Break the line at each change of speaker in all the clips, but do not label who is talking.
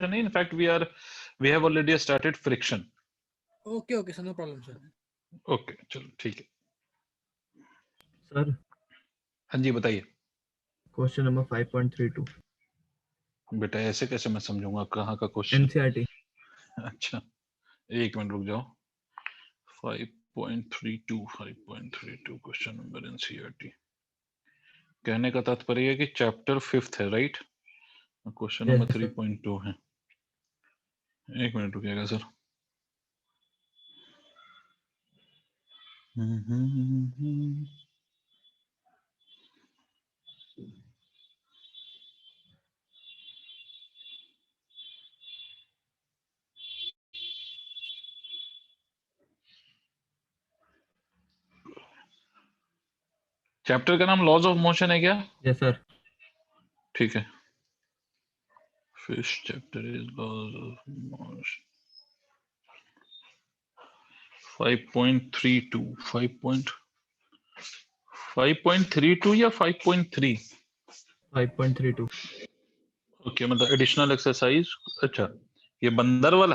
नहीं, in fact we have already started friction.
Okay, sir, no problem, sir.
Okay, चलो ठीक है
sir.
हाँ जी बताइए।
क्वेश्चन नंबर 5.32
बेटा ऐसे कैसे मैं समझूंगा कहाँ का क्वेश्चन?
एनसीईआरटी।
अच्छा एक मिनट रुक जाओ। 5.32 क्वेश्चन नंबर एनसीईआरटी। कहने का तात्पर्य है कि चैप्टर 5th है, राइट? क्वेश्चन नंबर 3.2 है। एक मिनट रुकिएगा सर। चैप्टर का नाम लॉज ऑफ मोशन है क्या?
Yes sir.
ठीक है। First chapter is laws of motion. 5.32 5.32 या 5.3?
5.32।
ओके, मतलब एडिशनल एक्सरसाइज। अच्छा ये बंदर वाला?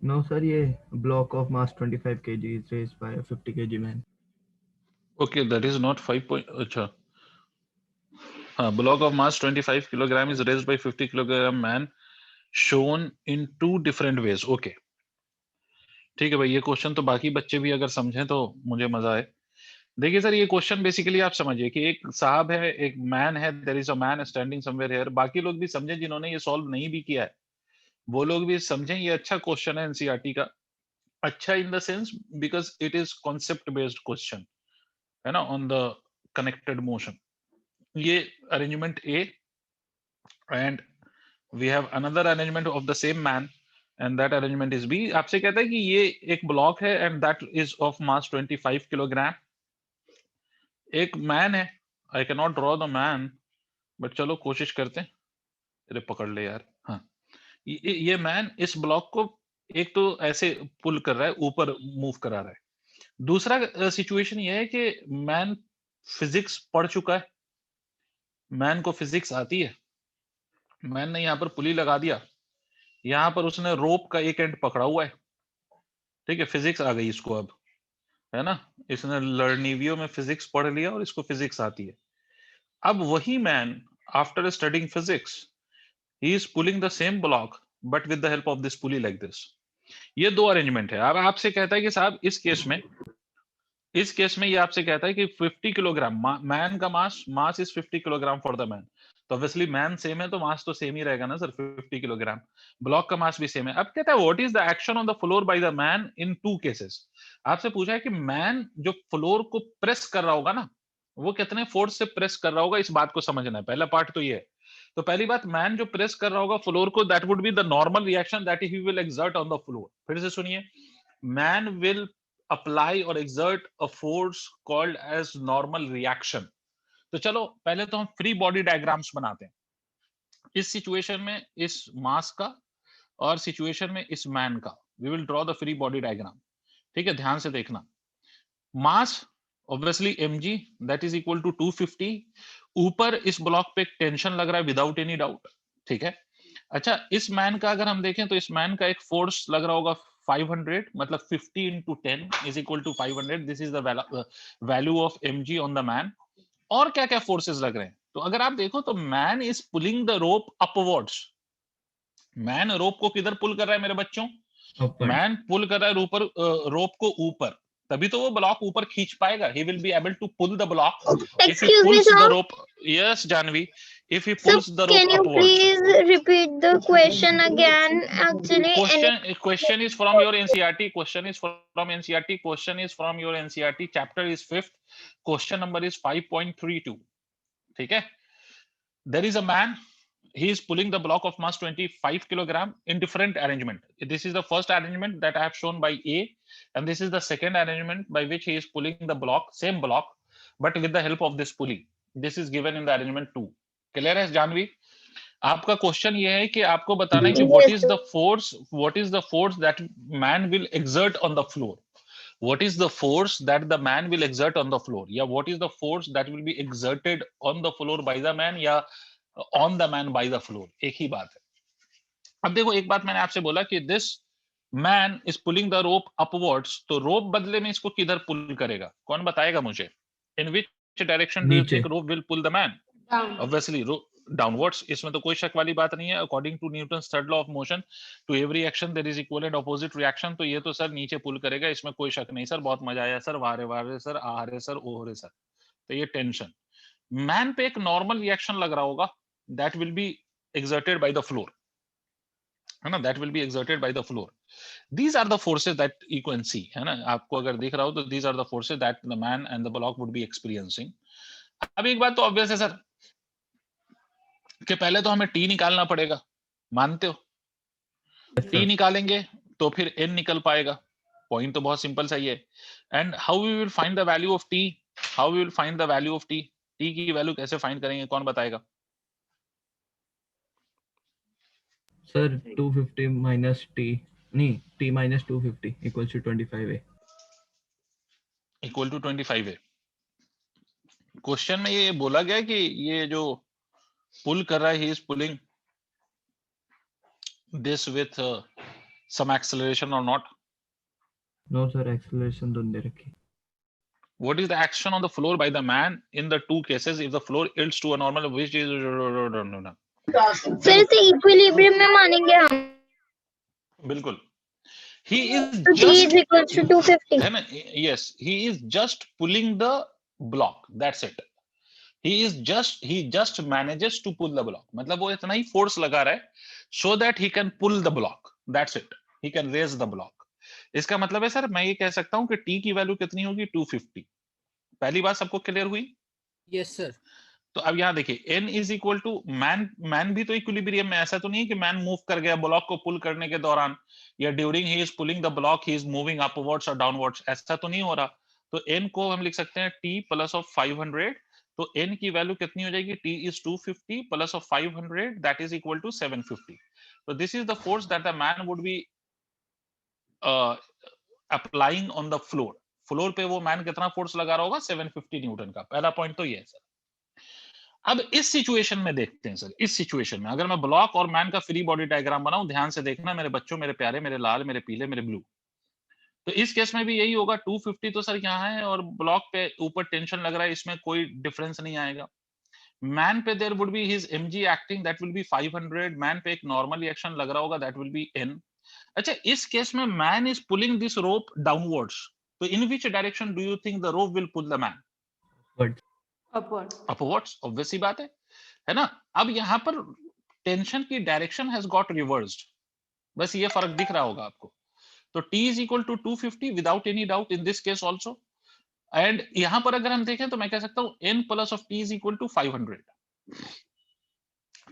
नो सर, ये block of mass 25 kg is raised by a 50 kg man.
Okay that is not 5 point, अच्छा हाँ, block of mass 25 kilogram is raised bye 50 kilogram man shown in 2 different ways. Okay ठीक है भाई, ये question तो बाकी बच्चे भी अगर समझें तो मुझे मजा आए। देखिए सर, ये क्वेश्चन बेसिकली आप समझिए कि एक साहब है, एक मैन है, there is a man standing somewhere here. बाकी लोग भी समझें जिन्होंने ये सॉल्व नहीं भी किया है, वो लोग भी समझें ये अच्छा क्वेश्चन है एनसीईआरटी का। अच्छा in the sense because it is concept based question है ना, ऑन द कनेक्टेड मोशन। ये arrangement A and we have another arrangement of the same man and that arrangement is B. आपसे कहता है कि ये एक ब्लॉक है and that is of mass 25 kilogram. एक मैन है, I can not draw the man but चलो कोशिश करते हैं। अरे पकड़ ले यार। हाँ, ये मैन इस ब्लॉक को एक तो ऐसे पुल कर रहा है, ऊपर मूव करा रहा है। दूसरा सिचुएशन ये है कि मैन फिजिक्स पढ़ चुका है, मैन को फिजिक्स आती है। मैन ने यहाँ पर पुली लगा दिया, यहाँ पर उसने रोप का एक एंड पकड़ा हुआ है। ठीक है, फिजिक्स आ गई इसको अब, है ना, इसने लर्निवियो में फिजिक्स पढ़ लिया और इसको फिजिक्स आती है। अब वही man after studying physics he is pulling the same block but with the help of this pulley like this. ये दो अरेंजमेंट है। अब आपसे कहता है कि साहब इस केस में ये आपसे कहता है कि 50 किलोग्राम मैन का mass is 50 kilogram for the man. तो ऑब्वियसली मैन सेम है तो मास तो सेम ही रहेगा ना सर, 50 किलोग्राम। ब्लॉक का मास भी सेम है। अब कहता है what is the action on the floor by the man in 2 cases. आपसे पूछा है कि मैन जो फ्लोर को प्रेस कर रहा होगा ना, वो कितने फोर्स से प्रेस कर रहा होगा, इस बात को समझना है। पहला पार्ट तो ये है। तो पहली बात, मैन जो प्रेस कर रहा होगा फ्लोर को, that would be the normal reaction that he will exert on the floor. फिर से सुनिए, man will apply or exert a force called as normal reaction। तो चलो पहले तो हम फ्री बॉडी डायग्राम्स बनाते हैं। इस सिचुएशन में इस मास का और सिचुएशन में इस मैन का, we will draw the free body diagram. ठीक है, ध्यान से देखना। Mass obviously mg that is equal to 250। ऊपर इस ब्लॉक पे टेंशन लग रहा है विदाउट एनी डाउट। ठीक है, अच्छा इस मैन का अगर हम देखें तो इस मैन का एक फोर्स लग रहा होगा 500, मतलब 50 into 10 is equal to 500। This is the value of mg on the man. और क्या क्या फोर्सेस लग रहे हैं, तो अगर आप देखो तो man is pulling the rope upwards. Man rope को किधर पुल कर रहा है मेरे बच्चों? मैन पुल कर रहा है ऊपर, रोप को ऊपर, तभी तो वो ब्लॉक ऊपर खींच पाएगा। he will be able to pull the block if he pulls the rope। yes Janvi, if he pulls the rope
Can you
upwards।
please repeat the question again? Actually,
question is from your NCERT। question is from NCERT। question is from your NCERT। chapter is 5th। question number is 5.32। ठीक है, there is a man, he is pulling the block of mass 25 kilogram in different arrangement। this is the first arrangement that I have shown by A, and this is the second arrangement by which he is pulling the block, same block but with the help of this pulley। this is given in the arrangement 2। clear है जानवी? आपका question ये है कि आपको बताना है कि what is the force that man will exert on the floor। what is the force that the man will exert on the floor, या what is the force that will be exerted on the floor by the man, या on the man by the floor, एक ही बात है। अब देखो एक बात मैंने आपसे बोला कि this man is pulling the rope upwards, तो rope बदले में इसको किधर पुल करेगा, कौन बताएगा मुझे? In which direction do you
नीचे।
think rope will pull the man?
Down.
Obviously downwards, इसमें तो कोई शक वाली बात नहीं है। According to Newton's third law of motion, to every action there is equal and opposite reaction, तो ये तो सर नीचे पुल करेगा, इसमें कोई शक नहीं सर। बहुत मजा आया सर, वाह रे सर, आ रे सर, ओ रे सर। तो ये टेंशन मैन पे एक नॉर्मल रिएक्शन लग रहा होगा, that will be exerted by the floor, है ना, that will be exerted by the floor. These are the forces that you can see, है ना, आपको अगर दिख रहा हो तो these are the forces that the man and the block would be experiencing. अब एक बात तो ऑब्वियस है सर कि पहले तो हमें टी निकालना पड़ेगा, मानते हो? टी निकालेंगे तो फिर एन निकल पाएगा। पॉइंट तो बहुत सिंपल सा ही है। And how we will find the value of T? How we will find the value of T? T की वैल्यू कैसे फाइंड करेंगे, कौन बताएगा?
सर 250 माइनस टी, नहीं T minus 250 equals to 25a
equal to 25a। Question में ये बोला गया कि ये जो पुल कर रहा है, he is pulling this with some acceleration or not?
No sir, acceleration तो दे रखी।
What is the action on the floor by the man in the two cases if the floor yields to a normal, which is
sir इसे equilibrium में मानेंगे हम।
बिल्कुल। He is
तो T is
just,
equals to 250.
है ना? Yes, he is just pulling the block. That's it. He just manages to pull the block. मतलब वो इतना ही फोर्स लगा रहा है so that he can pull the block. That's it. He can raise the block. इसका मतलब है sir मैं ये कह सकता हूं कि T की वैल्यू कितनी होगी? 250। पहली बात सबको क्लियर हुई?
Yes sir.
तो अब यहाँ देखिए n is equal to man भी तो इक्विलिब्रियम में, ऐसा तो नहीं है कि मैन मूव कर गया ब्लॉक को पुल करने के दौरान या during he is pulling the block he is moving upwards और डाउनवर्ड्स, ऐसा तो नहीं हो रहा। तो n को हम लिख सकते हैं t प्लस ऑफ 500। तो n की वैल्यू कितनी हो जाएगी? t is 250 plus of 500 that is equal to 750। तो this is the force that the man would be applying on the floor. Floor पे वो मैन कितना फोर्स लगा रहा होगा? 750 न्यूटन का। पहला पॉइंट तो ये है सर। अब इस सिचुएशन में देखते हैं सर, इस सिचुएशन में अगर मैं ब्लॉक और मैन का फ्री बॉडी डायग्राम बनाऊं, ध्यान से देखना मेरे बच्चों, मेरे प्यारे, मेरे लाल, मेरे पीले, मेरे ब्लू। तो इस केस में भी यही होगा। 250 तो सर यहाँ है और ब्लॉक पे ऊपर टेंशन लग रहा है, इसमें कोई डिफरेंस नहीं आएगा। मैन पे there would be his mg acting, that will be 500। Man पे एक नॉर्मल रिएक्शन लग रहा होगा, दैट विल बी n। अच्छा, इस केस में man is pulling this rope downwards, तो in which direction do you think the rope will pull the man?
Upward.
Upwards, obvious सी बात है ना। अब यहाँ पर टेंशन की डायरेक्शन हैज गॉट रिवर्स्ड, बस ये फर्क दिख रहा होगा आपको। तो T is equal to 250 without any doubt in this case also। And यहाँ पर अगर हम देखें तो मैं कह सकता हूँ n plus of T is equal to 500।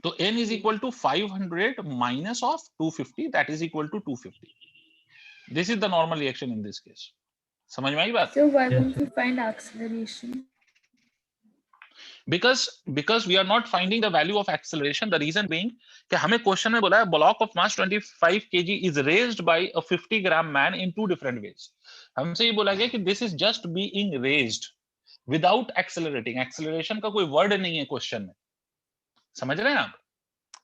तो n is equal to 500 minus of 250, that is equal to 250। This is the normal reaction in this case। समझ में आई बात?
So why
Yes,
won't
sir.
we find acceleration?
because we are not finding the value of acceleration। the reason being कि हमें question में बोला है block of mass 25 kg is raised by a 50 gram man in two different ways। हमसे ये बोला गया कि this is just being raised without accelerating। acceleration का कोई वर्ड नहीं है क्वेश्चन में, समझ रहे हैं आप?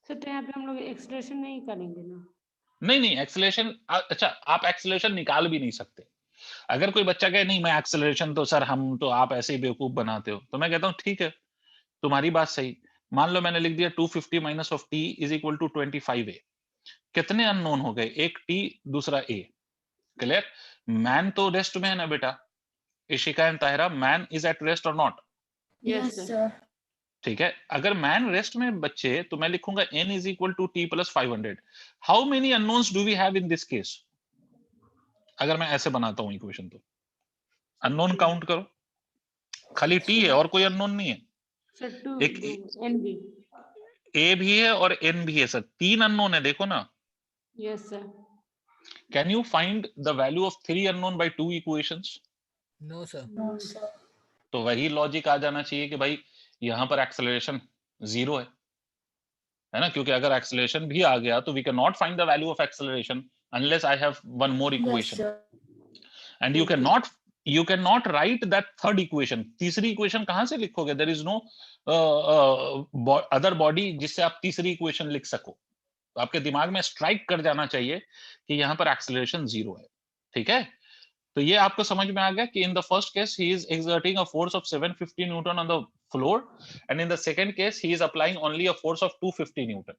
सर तो यहाँ पे हम लोग एक्सलेशन नहीं करेंगे ना?
नहीं एक्सेलरेशन, अच्छा आप एक्सेलरेशन निकाल भी नहीं सकते। अगर कोई बच्चा कहे नहीं मैं एक्सेलरेशन तो सर हम तो आप ऐसे ही बेवकूफ बनाते हो, तो मैं कहता हूँ ठीक है तुम्हारी बात सही। मान लो मैंने लिख दिया 250 minus of t is equal to 25a। कितने अननोन हो गए? एक टी, दूसरा ए। क्लियर? मैन तो रेस्ट में है ना बेटा, Ishika and Tahira, man is at rest or not?
Yes, sir.
ठीक है, अगर मैन रेस्ट में बच्चे तो मैं लिखूंगा n is equal to t plus 500। How many unknowns do we have in this case? अगर मैं ऐसे बनाता हूं इक्वेशन तो अननोन काउंट करो, खाली टी है और कोई अननोन नहीं है।
सर टू
एक
NB।
ए भी है और एन भी है सर, तीन अननोन है, देखो ना।
Yes, sir.
Can you find the value of 3 unknown by 2 equations?
No sir.
No, sir.
तो वही लॉजिक आ जाना चाहिए कि भाई यहाँ पर एक्सेलरेशन 0 है ना, क्योंकि अगर एक्सेलरेशन भी आ गया तो we can not find the value of acceleration unless I have one more
Yes,
equation।
sir.
And you cannot you cannot write that third equation. तीसरी equation कहां से लिखोगे? There is no other body जिससे आप तीसरी equation लिख सको. तो आपके दिमाग में स्ट्राइक कर जाना चाहिए कि यहाँ पर एक्सेलरेशन 0 है. ठीक है, तो ये आपको समझ में आ गया कि in the first case he is exerting a force of 750 newton on the floor and in the second case he is applying only a force of 250 Newton.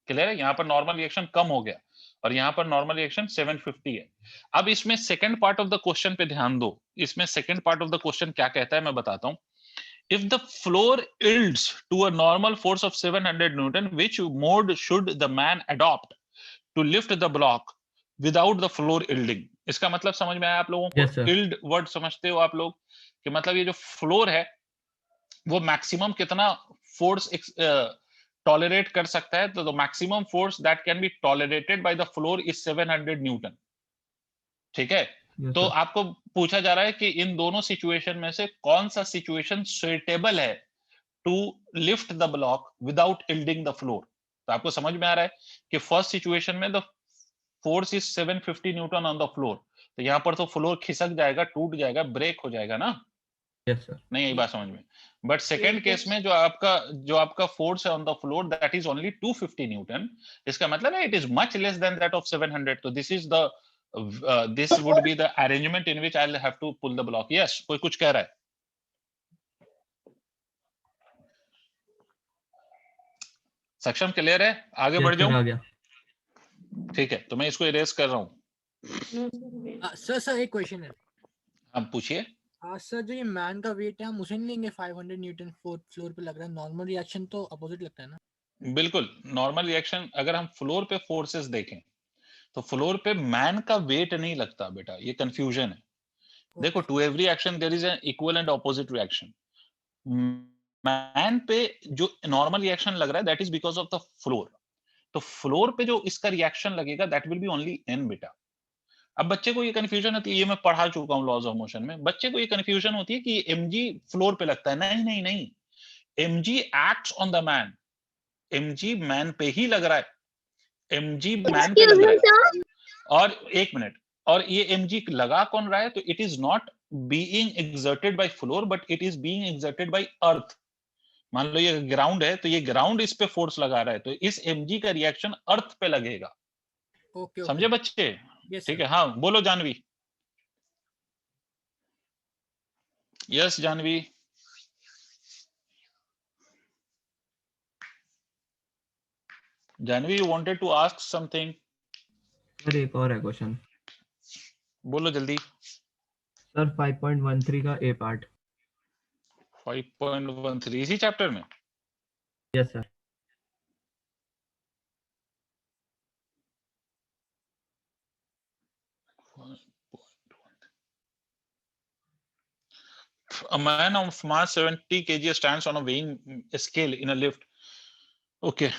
Clear है? यहाँ पर नॉर्मल रिएक्शन कम हो गया और यहाँ पर नॉर्मल रिएक्शन 750 है. अब इसमें second part of the question पे ध्यान दो. इसमें second part of the question क्या कहता है मैं बताता हूं. If the floor yields to a normal force of 700 Newton, which mode should the man adopt to lift the block without the floor yielding? इसका मतलब समझ में आया आप लोगों को?
Yes, sir.
yield वर्ड समझते हो आप लोग कि मतलब ये जो फ्लोर है वो मैक्सिमम कितना फोर्स टॉलरेट कर सकता है. तो maximum force that can be tolerated by the floor is 700 Newton. ठीक है,
Yes,
तो
sir.
आपको पूछा जा रहा है कि इन दोनों सिचुएशन में से कौन सा सिचुएशन सुइटेबल है to lift the block without yielding the floor. तो आपको समझ में आ रहा है कि फर्स्ट सिचुएशन में the force is 750 newton on the floor. तो यहाँ पर तो फ्लोर खिसक जाएगा, टूट जाएगा, ब्रेक हो जाएगा ना.
Yes, sir.
नहीं, यही बात समझ में. बट सेकेंड केस में जो आपका फोर्स है on the floor that is only 250 Newton. इसका मतलब है it is much less than that of 700. तो this is the this would be the arrangement in which I'll have to pull the block. Yes, कोई कुछ कह रहा है? सक्षम क्लियर है? आगे
Yes,
बढ़
sir,
जाऊं?
आ गया.
ठीक है, तो मैं इसको इरेज कर रहा हूं.
No, sir, wait.
सर एक क्वेश्चन है.
अब पूछिए.
सर जो ये मैन का वेट है हम उसे नहीं लेंगे 500 न्यूटन फ्लोर पे लग रहा है. नॉर्मल रिएक्शन तो अपोजिट लगता है ना.
बिल्कुल नॉर्मल रिएक्शन. अगर हम फ्लोर पे फोर्सेस देखें तो फ्लोर पे मैन का वेट नहीं लगता बेटा, ये कंफ्यूजन है. देखो, to every action there is an equal and opposite reaction. Man पे जो नॉर्मल रिएक्शन लग रहा है that is because of the floor. तो फ्लोर पे जो इसका रिएक्शन लगेगा that will be only n बेटा. अब बच्चे को ये कंफ्यूजन होती है, ये मैं पढ़ा चुका हूं लॉज ऑफ मोशन में. बच्चे को ये कंफ्यूजन होती है कि mg फ्लोर पे लगता है. नहीं नहीं नहीं, mg acts on the man. mg man पे ही लग रहा है. mg मैन पे लग रहा है. और एक मिनट, और ये mg लगा कौन रहा है? तो it is not being exerted by floor but it is being exerted by earth. मान लो ये ग्राउंड है तो ये ग्राउंड इस पे फोर्स लगा रहा है, तो इस mg का रिएक्शन अर्थ पे लगेगा.
ओके
समझे बच्चे?
यस
ठीक है. हाँ बोलो Janvi. Yes Janvi. Janvi, you wanted to ask something.
Sir एक और है क्वेश्चन.
बोलो जल्दी.
सर 5.13 का ए पार्ट.
5.13 इसी चैप्टर में.
Yes sir.
A man of mass 70 kg stands on a weighing scale in a lift. Okay.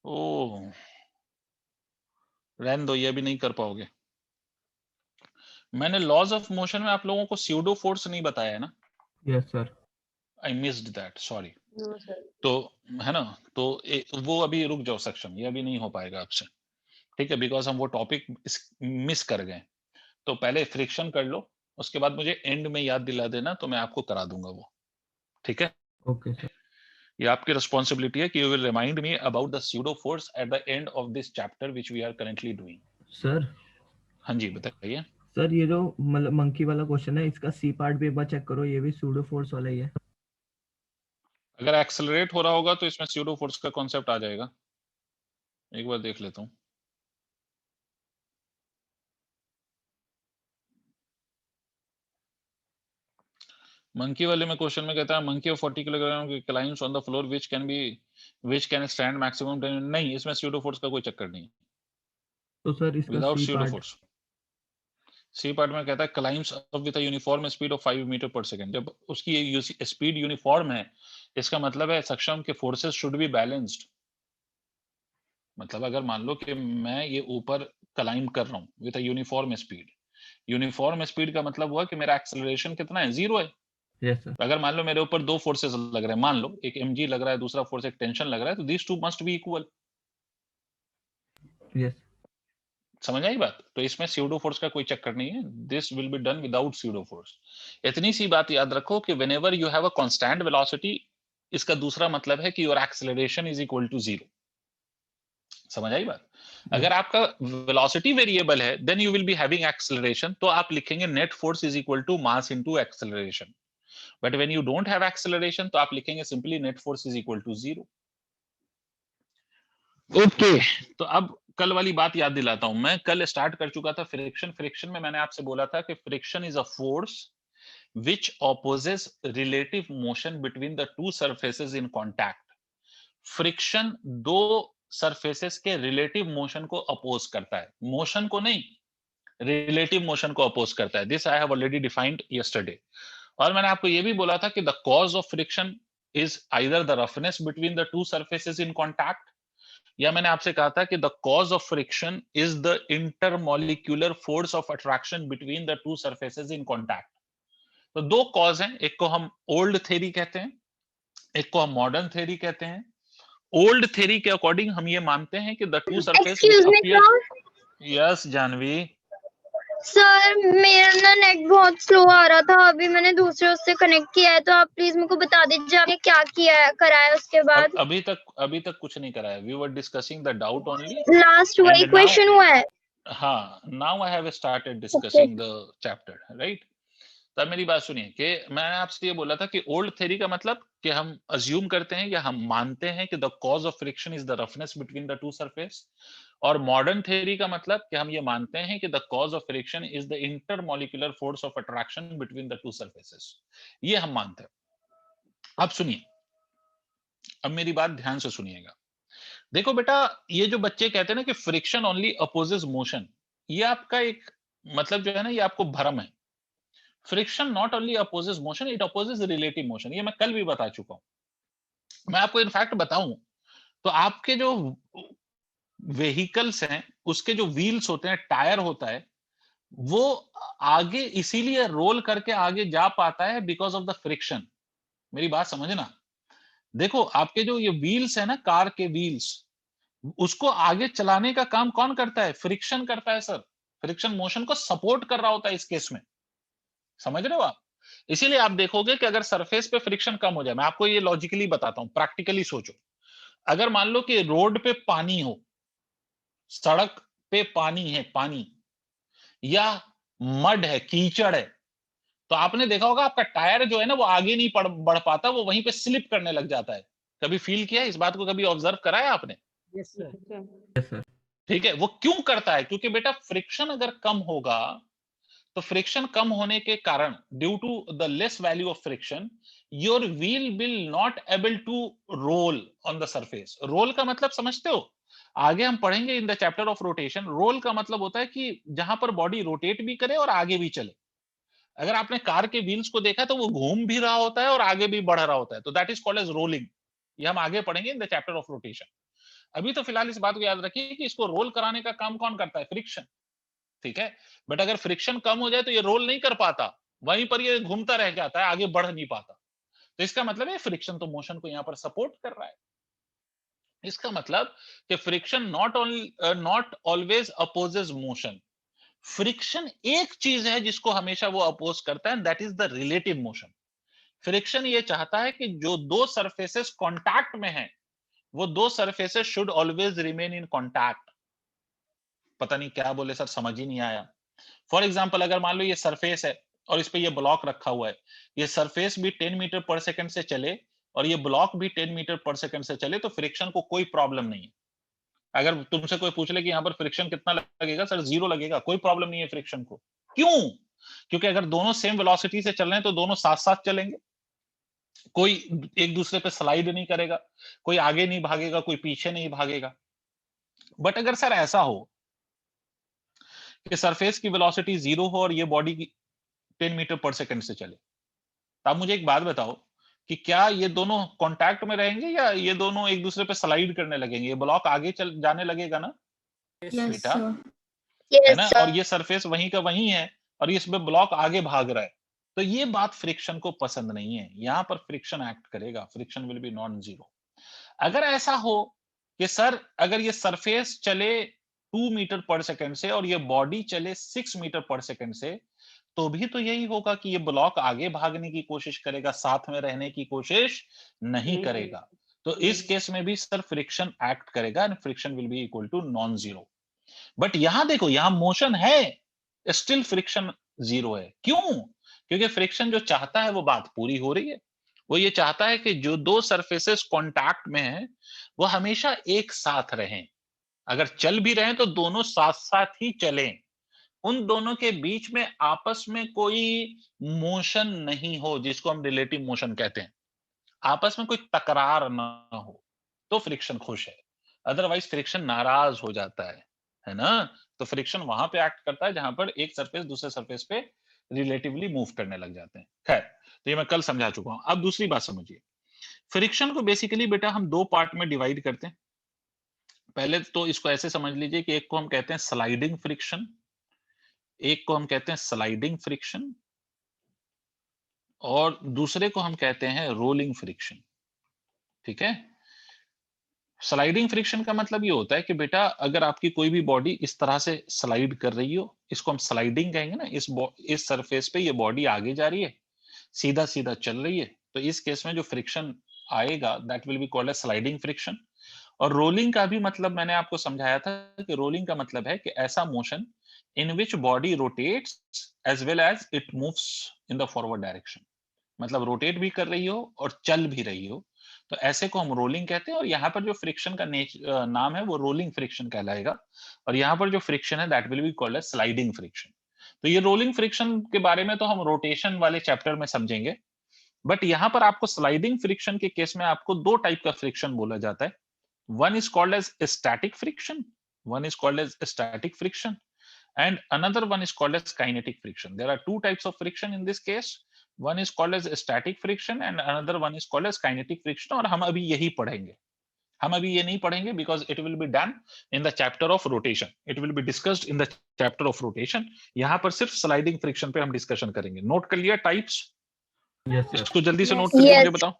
ओह, रहने दो, ये भी नहीं कर पाओगे. मैंने लॉज ऑफ मोशन में आप लोगों को स्यूडो फोर्स नहीं बताया है ना.
Yes sir.
I missed that, sorry.
No, sir.
तो है ना, तो वो अभी रुक जाओ सक्षम, ये अभी नहीं हो पाएगा आपसे. ठीक है, बिकॉज हम वो टॉपिक मिस कर गए. तो पहले फ्रिक्शन कर लो, उसके बाद मुझे एंड में याद दिला देना तो मैं आपको करा दूंगा वो. ठीक है,
ओके सर.
ये आपकी रिस्पॉन्सिबिलिटी है कि you will remind me about the pseudo force at the end of this chapter which we are currently doing.
Sir
हाँ जी बताइए.
सर ये जो मतलब मंकी वाला क्वेश्चन है इसका सी पार्ट भी एक बार चेक करो. ये भी सूडो फोर्स वाला ही है.
अगर एक्सेलरेट हो रहा होगा तो इसमें स्यूडो फोर्स का कॉन्सेप्ट आ जाएगा. एक बार देख लेता हूँ. मंकी वाले में क्वेश्चन में कहता है monkey of 40 kilogram climbs on the floor which can stand maximum 10. नहीं, इसमें स्यूडो फोर्स का कोई चक्कर नहीं.
तो सर इसका
without
C
pseudo
part.
Force. C part में कहता है climbs up with a uniform speed of 5 metre पर सेकंड. जब उसकी स्पीड यूनिफॉर्म है इसका मतलब है सक्षम के फोर्सेस शुड बी बैलेंस्ड. मतलब अगर मान लो कि मैं ये ऊपर क्लाइंब कर रहा हूँ with a uniform speed. Uniform speed का मतलब हुआ कि मेरा एक्सेलरेशन कितना है? 0 है.
Yes sir.
अगर मान लो मेरे ऊपर दो फोर्सेस लग रहे हैं, मान लो एक mg लग रहा है, दूसरा फोर्स एक टेंशन लग रहा है, तो these two must be equal.
Yes.
समझ आई बात? तो इसमें स्यूडो फोर्स का कोई चक्कर नहीं है, this will be done without pseudo force. इतनी सी बात याद रखो कि whenever you have a constant velocity, इसका दूसरा मतलब है कि your acceleration is equal to 0। समझ आई बात? अगर आपका वेलोसिटी वेरिएबल है then you will be having acceleration, तो आप लिखेंगे net force is equal to mass into acceleration. But when you don't have acceleration तो आप लिखेंगे simply net force is equal to 0। Okay, तो अब कल वाली बात याद दिलाता हूं। मैं कल स्टार्ट कर चुका था फ्रिक्शन। फ्रिक्शन में मैंने आपसे बोला था कि friction is a force which opposes relative motion between the two surfaces in contact. Friction दो सरफेसेस के रिलेटिव मोशन को अपोज करता है, मोशन को नहीं, रिलेटिव मोशन को अपोज करता है। This I have already defined yesterday. और मैंने आपको यह भी बोला था कि the cause of friction is either the roughness between the two surfaces in contact, या मैंने आपसे कहा था कि the cause of friction is the intermolecular force of attraction between the two surfaces in contact. तो दो कॉज हैं, एक को हम ओल्ड थ्योरी कहते हैं, एक को हम मॉडर्न थ्योरी कहते हैं। ओल्ड थ्योरी के अकॉर्डिंग हम ये मानते हैं कि the two surface
excuse me sir.
Yes Janvi.
Sir मेरा ना नेट बहुत स्लो आ रहा था, अभी मैंने दूसरे उससे कनेक्ट किया है, तो आप प्लीज मेरे को बता दीजिए आपने क्या किया है, करा है उसके बाद।
अभी तक कुछ नहीं कराया। We were discussing the doubt only
last वही
एंड नाउ,
क्वेश्चन हुआ है।
हाँ, now I have started
okay
discussing the chapter, right? तब मेरी बात सुनिए कि मैंने आपसे ये बोला था कि ओल्ड थ्योरी का मतलब कि हम अज्यूम करते हैं या हम मानते हैं कि the cause of friction is the roughness between the two surface, और मॉडर्न थ्योरी का मतलब कि हम ये मानते हैं कि the cause of friction is the intermolecular force of attraction between the two surfaces. ये हम मानते हैं। अब सुनिए, अब मेरी बात ध्यान से सुनिएगा। देखो बेटा, ये जो बच्चे कहते हैं ना कि फ्रिक्शन ओनली अपोजेस मोशन, ये आपका एक मतलब जो है ना, ये आपको भ्रम है। Friction not only opposes motion, it opposes relative motion. ये मैं कल भी बता चुका हूं। मैं आपको इनफैक्ट बताऊं तो आपके जो व्हीकल्स हैं उसके जो व्हील्स होते हैं, टायर होता है, वो आगे इसीलिए रोल करके आगे जा पाता है बिकॉज ऑफ द फ्रिक्शन। मेरी बात समझना। देखो आपके जो ये व्हील्स है ना, कार के व्हील्स, उसको आगे चलाने का काम कौन करता है? फ्रिक्शन करता है सर। फ्रिक्शन मोशन को सपोर्ट कर रहा होता है इस केस में। समझ रहे हो आप? इसीलिए आप देखोगे कि अगर सरफेस पे फ्रिक्शन कम हो जाए, मैं आपको ये लॉजिकली बताता हूं, प्रैक्टिकली सोचो। अगर मान लो कि रोड पे पानी हो, सड़क पे पानी है, पानी या मड है, कीचड़ है, तो आपने देखा होगा आपका टायर जो है ना वो आगे नहीं बढ़ पाता, वो वहीं पे स्लिप करने लग जाता है। कभी फील किया इस बात को? कभी ऑब्जर्व करा है आपने?
Yes sir.
Yes sir.
ठीक है, वो क्यों करता है? क्योंकि बेटा फ्रिक्शन अगर कम होगा तो फ्रिक्शन कम होने के कारण, due to the less value of friction, your wheel will not able to roll on the surface. Roll का मतलब समझते हो? आगे हम पढ़ेंगे in the chapter of rotation. Roll का मतलब होता है कि जहां पर बॉडी रोटेट भी करे और आगे भी चले। अगर आपने कार के व्हील्स को देखा तो वो घूम भी रहा होता है और आगे भी बढ़ रहा होता है, तो that is called as rolling. ये हम आगे पढ़ेंगे in the chapter of rotation. अभी तो फिलहाल इस बात को याद रखिए कि इसको रोल कराने का काम कौन करता है? फ्रिक्शन। ठीक है, बट अगर फ्रिक्शन कम हो जाए तो ये रोल नहीं कर पाता, वहीं पर ये घूमता रह जाता है, आगे बढ़ नहीं पाता। तो इसका मतलब है फ्रिक्शन तो मोशन को यहां पर सपोर्ट कर रहा है। इसका मतलब कि friction not always opposes motion. Friction एक चीज है जिसको हमेशा वो अपोज करता है, that is the relative motion. Friction ये चाहता है कि जो दो सरफेसेस कांटेक्ट में हैं, वो दो surfaces should always remain in contact. पता नहीं क्या बोले सर, समझ ही नहीं आया। फॉर एग्जाम्पल, अगर मान लो ये सरफेस है और इस पे ये ब्लॉक रखा हुआ है, ये सरफेस भी 10 मीटर पर सेकंड से चले और ये ब्लॉक भी 10 मीटर पर सेकंड से चले, तो फ्रिक्शन को कोई प्रॉब्लम नहीं है। अगर तुमसे कोई पूछ ले कि यहाँ पर फ्रिक्शन कितना लगेगा, सर 0 लगेगा, कोई प्रॉब्लम नहीं है फ्रिक्शन को। क्यों? क्योंकि अगर दोनों सेम वेलोसिटी से चल रहे हैं तो दोनों साथ साथ चलेंगे, कोई एक दूसरे पे स्लाइड नहीं करेगा, कोई आगे नहीं भागेगा, कोई पीछे नहीं भागेगा। बट अगर सर ऐसा हो कि सरफेस की वेलोसिटी 0 हो और ये बॉडी की 10 मीटर पर सेकंड से चले, तो आप मुझे एक बात बताओ कि क्या ये दोनों कांटेक्ट में रहेंगे या ये दोनों एक दूसरे पे स्लाइड करने लगेंगे? ये ब्लॉक आगे चल जाने लगेगा ना बेटा, है ना? और ये सरफेस वहीं का वहीं है और इसमें ब्लॉक आगे भाग रहा है, तो ये बात फ्रिक्शन को पसंद नहीं है। यहां पर फ्रिक्शन एक्ट करेगा, friction will B non zero. अगर ऐसा हो कि सर अगर ये सरफेस चले 2 मीटर पर सेकंड से और ये बॉडी चले 6 मीटर पर सेकंड से, तो भी तो यही होगा कि ये ब्लॉक आगे भागने की कोशिश करेगा, साथ में रहने की कोशिश नहीं करेगा। तो इस केस में भी सर फ्रिक्शन एक्ट करेगा and friction will be equal to non zero. But यहां देखो, यहां मोशन है, स्टिल फ्रिक्शन जीरो है। क्यों? क्योंकि फ्रिक्शन जो चाहता है वो बात पूरी हो रही है। वो ये चाहता है कि जो दो सरफेसेस कांटेक्ट में हैं वो हमेशा एक साथ रहें। अगर चल भी रहे तो दोनों साथ साथ ही चलें, उन दोनों के बीच में आपस में कोई मोशन नहीं हो, जिसको हम रिलेटिव मोशन कहते हैं, आपस में कोई तकरार ना हो, तो फ्रिक्शन खुश है। अदरवाइज फ्रिक्शन नाराज हो जाता है ना? तो फ्रिक्शन वहां पे एक्ट करता है जहां पर एक सरफेस दूसरे सरफेस पे रिलेटिवली मूव करने लग जाते हैं। खैर, तो ये मैं कल समझा चुका हूं। अब दूसरी बात समझिए, फ्रिक्शन को बेसिकली बेटा हम दो पार्ट में डिवाइड करते हैं। पहले तो इसको ऐसे समझ लीजिए कि एक को हम कहते हैं स्लाइडिंग फ्रिक्शन, एक को हम कहते हैं स्लाइडिंग फ्रिक्शन, और दूसरे को हम कहते हैं रोलिंग फ्रिक्शन। ठीक है? स्लाइडिंग फ्रिक्शन का मतलब ये होता है कि बेटा अगर आपकी कोई भी बॉडी इस तरह से स्लाइड कर रही हो, इसको हम स्लाइडिंग कहेंगे ना, इस सरफेस पे ये बॉडी आगे जा रही है, सीधा सीधा चल रही है, तो इस केस में जो फ्रिक्शन आएगा that will be called as sliding friction. और रोलिंग का भी मतलब मैंने आपको समझाया था कि रोलिंग का मतलब है कि ऐसा motion in which body rotates as well as it moves in the forward direction, मतलब रोटेट भी कर रही हो और चल भी रही हो, तो ऐसे को हम रोलिंग कहते हैं। और यहाँ पर जो फ्रिक्शन का नाम है वो रोलिंग फ्रिक्शन कहलाएगा, और यहाँ पर जो फ्रिक्शन है that will be called as sliding friction. तो ये रोलिंग फ्रिक्शन के बारे में तो हम रोटेशन वाले चैप्टर में समझेंगे, बट यहाँ पर आपको स्लाइडिंग फ्रिक्शन के केस में आपको दो टाइप का फ्रिक्शन बोला जाता है। One is called as static friction, one is called as static friction, and another one is called as kinetic friction. There are two types of friction in this case. One is called as static friction and another one is called as kinetic friction. और हम अभी यही पढ़ेंगे, हम अभी ये नहीं पढ़ेंगे because it will be done in the chapter of rotation. It will be discussed in the chapter of rotation. यहाँ पर सिर्फ sliding friction पे हम डिस्कशन करेंगे। नोट कर लिया टाइप्स?
Yes, sir.
इसको जल्दी से
Yes.
नोट करके
Yes.
मुझे बताओ।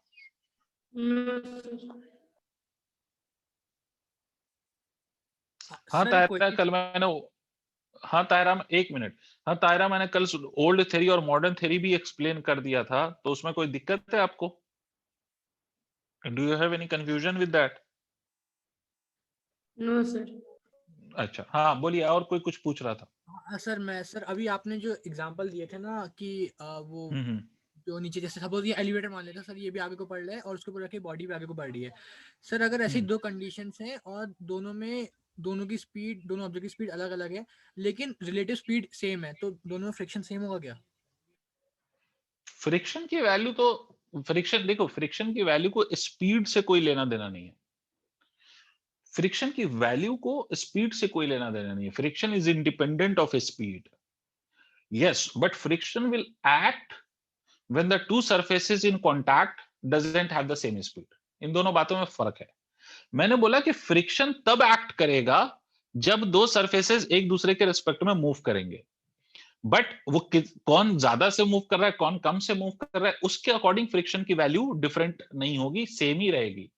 हाँ
सर
तायरा,
क्वेश्चन
कल मैंने, हाँ तायरा, एक मिनट, हाँ तायरा, मैंने कल ओल्ड थ्योरी और मॉडर्न थ्योरी भी एक्सप्लेन कर दिया था, तो उसमें कोई दिक्कत है आपको? Do you have any confusion with that?
No sir.
अच्छा, हाँ बोलिए, और कोई कुछ पूछ रहा था?
सर अभी आपने जो एग्जांपल दिए थे ना कि वो
हम्म।
जो नीचे जैसे सपोज ये एलिवेटर मान लेते हैं सर, ये भी आगे को बढ़ रहा है और उसके ऊपर रखे बॉडी भी आगे को बढ़ रही है। सर अगर ऐसी दो कंडीशंस हैं और दोनों की स्पीड, दोनों ऑब्जेक्ट की स्पीड अलग अलग है लेकिन रिलेटिव स्पीड सेम है, तो दोनों में फ्रिक्शन सेम होगा क्या?
फ्रिक्शन की वैल्यू तो, फ्रिक्शन देखो, फ्रिक्शन की वैल्यू को स्पीड से कोई लेना देना नहीं है। फ्रिक्शन की वैल्यू को स्पीड से कोई लेना देना नहीं है। Friction is independent of speed, yes, but friction will act when the two surfaces in contact doesn't have the same speed. इन दोनों बातों में फर्क है। मैंने बोला कि फ्रिक्शन तब एक्ट करेगा जब दो सरफेसेस एक दूसरे के रिस्पेक्ट में मूव करेंगे, बट वो कौन ज्यादा से मूव कर रहा है, कौन कम से मूव कर रहा है, उसके अकॉर्डिंग फ्रिक्शन की वैल्यू डिफरेंट नहीं होगी, सेम ही रहेगी,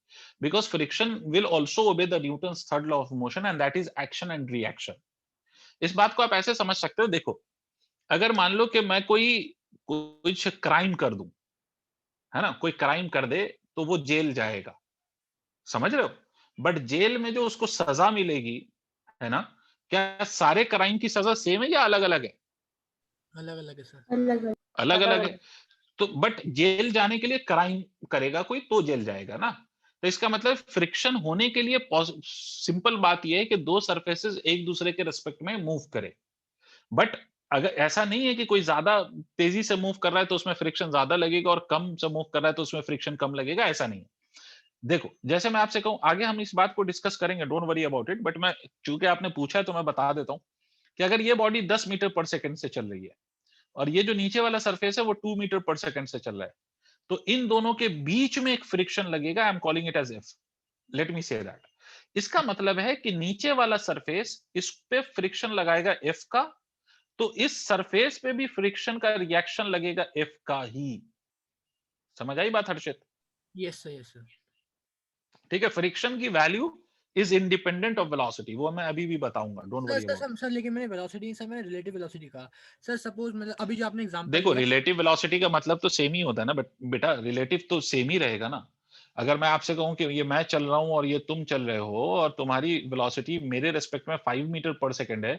because friction will also obey the Newton's third law of motion and that is action and reaction. इस बात को आप ऐसे समझ सकते हो, देखो अगर मान लो कि मैं कुछ क्राइम कर दूं, है ना, कोई क्राइम कर दे तो वो जेल जाएगा, समझ रहे हो, बट जेल में जो उसको सजा मिलेगी, है ना, क्या सारे क्राइम की सजा सेम है या अलग अलग है?
अलग अलग है सर।
अलग अलग है। तो बट जेल जाने के लिए क्राइम करेगा कोई तो जेल जाएगा ना, तो इसका मतलब फ्रिक्शन होने के लिए सिंपल बात यह है कि दो सरफेसेस एक दूसरे के रिस्पेक्ट में मूव करे, बट अगर ऐसा नहीं है कि कोई ज्यादा तेजी से मूव कर रहा है तो उसमें फ्रिक्शन ज्यादा लगेगा और कम से मूव कर रहा है तो उसमें फ्रिक्शन कम लगेगा, ऐसा नहीं है। देखो जैसे मैं आपसे कहूं, आगे हम इस बात को डिस्कस करेंगे, don't worry about it, but मैं चूंकि आपने पूछा है तो मैं बता देता हूं कि अगर ये बॉडी 10 मीटर पर सेकंड से चल रही है और ये जो नीचे वाला सरफेस है वो 2 मीटर पर सेकंड से चल रहा है, तो इन दोनों के बीच में एक फ्रिक्शन लगेगा, I am calling it as f, let me say that. इसका मतलब है कि नीचे वाला सरफेस इस पे फ्रिक्शन लगाएगा एफ का, तो इस सरफेस पे भी फ्रिक्शन का रिएक्शन लगेगा एफ का ही। समझ आई बात Harshit?
Yes sir, yes sir.
ठीक है, फ्रिक्शन की value is independent of velocity. वो मैं अभी भी बताऊंगा, don't worry about it.
Sir लेकिन मैंने वेलोसिटी सर मैंने रिलेटिव वेलोसिटी कहा सर। सपोज मतलब अभी जो आपने एग्जांपल
देखो
दिया
रिलेटिव वेलोसिटी का मतलब तो सेम ही होता है ना, बट बेटा रिलेटिव तो सेम ही रहेगा ना। अगर मैं आपसे कहूं कि ये मैं चल रहा हूं और ये तुम चल रहे हो और तुम्हारी वेलोसिटी मेरे रेस्पेक्ट में 5 मीटर पर सेकंड है,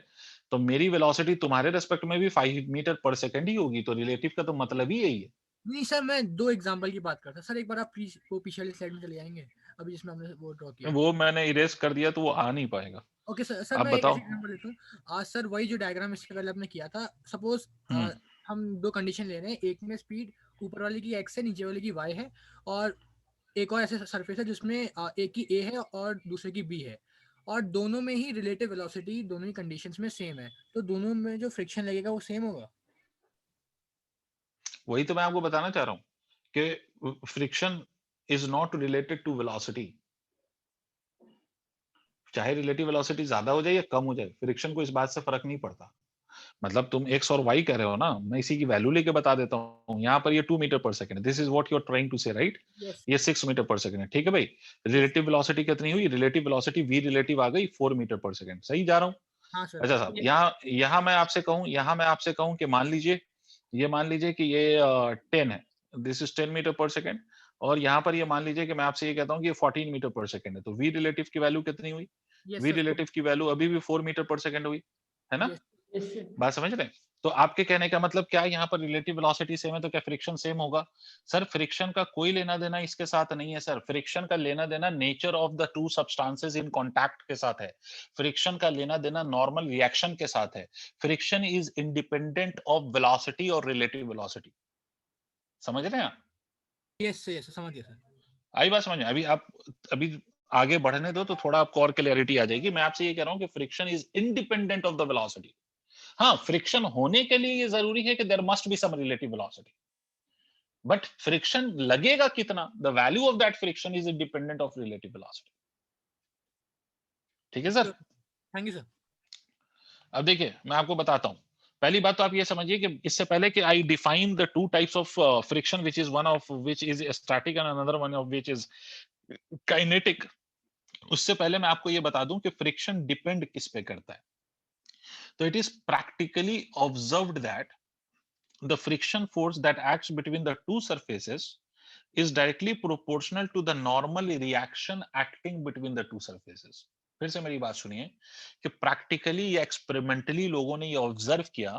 तो मेरी वेलोसिटी तुम्हारे रेस्पेक्ट में भी 5 मीटर पर सेकंड ही होगी। तो रिलेटिव का तो मतलब ही यही है।
नहीं सर, मैं दो एग्जांपल की बात करता सर। एक बार आप प्लीज वो पीछे वाली स्लाइड में चले जाएंगे अभी जिसमें हमने वो ड्रॉ किया।
वो मैंने इरेज कर दिया तो वो आ नहीं पाएगा।
ओके सर
आप
मैं एक
बताओ।
एग्जांपल देता हूँ। आज सर वही जो डायग्राम इससे पहले आपने किया था, सपोज हम दो कंडीशन ले रहे हैं। एक में स्पीड ऊपर वाले की x है, नीचे वाले की y है, और एक और ऐसे सरफेस है जिसमें एक की a है और दूसरे की b है, और दोनों में ही रिलेटिव वेलोसिटी दोनों ही कंडीशंस में सेम है, तो दोनों में जो फ्रिक्शन लगेगा वो सेम होगा।
वही तो मैं आपको बताना चाह रहा हूँ कि friction is not related to velocity. चाहे रिलेटिव वेलोसिटी ज्यादा हो जाए या कम हो जाए, फ्रिक्शन को इस बात से फर्क नहीं पड़ता। मतलब तुम x और y कह रहे हो ना, मैं इसी की वैल्यू लेके बता देता हूँ। यहाँ पर ये 2 मीटर पर second, this is what you are trying to say, right? ये 6 मीटर पर सेकंड है, ठीक है भाई। रिलेटिव वेलोसिटी कितनी हुई? रिलेटिव वेलोसिटी v रिलेटिव आ गई 4 मीटर पर सेकंड। सही जा रहा हूँ?
हाँ सर।
अच्छा साहब, यहाँ मैं आपसे कहूँ कि मान लीजिए कि ये 10 है, दिस इज 10 मीटर पर सेकंड, और यहाँ पर ये मान लीजिए कि मैं आपसे ये कहता हूँ कि ये 14 मीटर पर सेकंड है, तो v रिलेटिव की वैल्यू कितनी हुई? v रिलेटिव की वैल्यू अभी भी 4 मीटर पर सेकंड हुई, है ना?
Yes, sir.
बात समझ रहे हैं? तो आपके कहने का मतलब क्या है, यहाँ पर रिलेटिव वेलोसिटी सेम है तो क्या फ्रिक्शन सेम होगा? सर फ्रिक्शन का कोई लेना देना इसके साथ नहीं है सर। फ्रिक्शन का लेना देना nature of the to substances in contact के साथ है। फ्रिक्शन का लेना देना नॉर्मल रिएक्शन के साथ है। Friction is independent of velocity और रिलेटिव वेलोसिटी। समझ रहे हैं आप?
यस समझ गया सर।
आई बात समझ में? अभी आगे बढ़ने दो तो थोड़ा आपको और क्लैरिटी आ जाएगी। मैं आपसे ये कह रहा हूँ कि friction is independent of the velocity. हाँ, फ्रिक्शन होने के लिए ये जरूरी है कि there must be some relative velocity, but friction लगेगा कितना, the value of that friction is independent of relative velocity. ठीक है सर?
Thank you sir.
अब देखिए मैं आपको बताता हूं। पहली बात तो आप ये समझिए कि इससे पहले कि I define the two types of friction, which is one of which is static and another one of which is kinetic, उससे पहले मैं आपको ये बता दूं कि फ्रिक्शन डिपेंड किस पे करता है। तो it is practically observed that the friction force that acts between the two surfaces is directly proportional to the normal reaction acting between the two surfaces. फिर से मेरी बात सुनिए कि प्रैक्टिकली या एक्सपेरिमेंटली लोगों ने ये ऑब्जर्व किया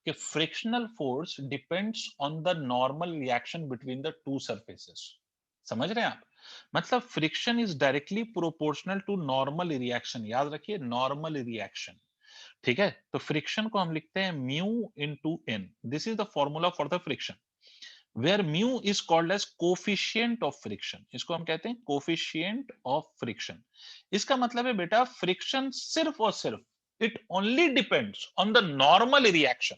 कि frictional force depends on the normal reaction between the two surfaces. समझ रहे हैं आप? मतलब friction is directly proportional to normal reaction. याद रखिए, नॉर्मल रिएक्शन। ठीक है? तो फ्रिक्शन को हम लिखते हैं mu into n. This is the formula for the friction, where mu is called as coefficient of friction. इसको हम कहते हैं कोफिशिएंट ऑफ फ्रिक्शन। इसका मतलब है बेटा फ्रिक्शन सिर्फ और सिर्फ it only depends on the normal reaction.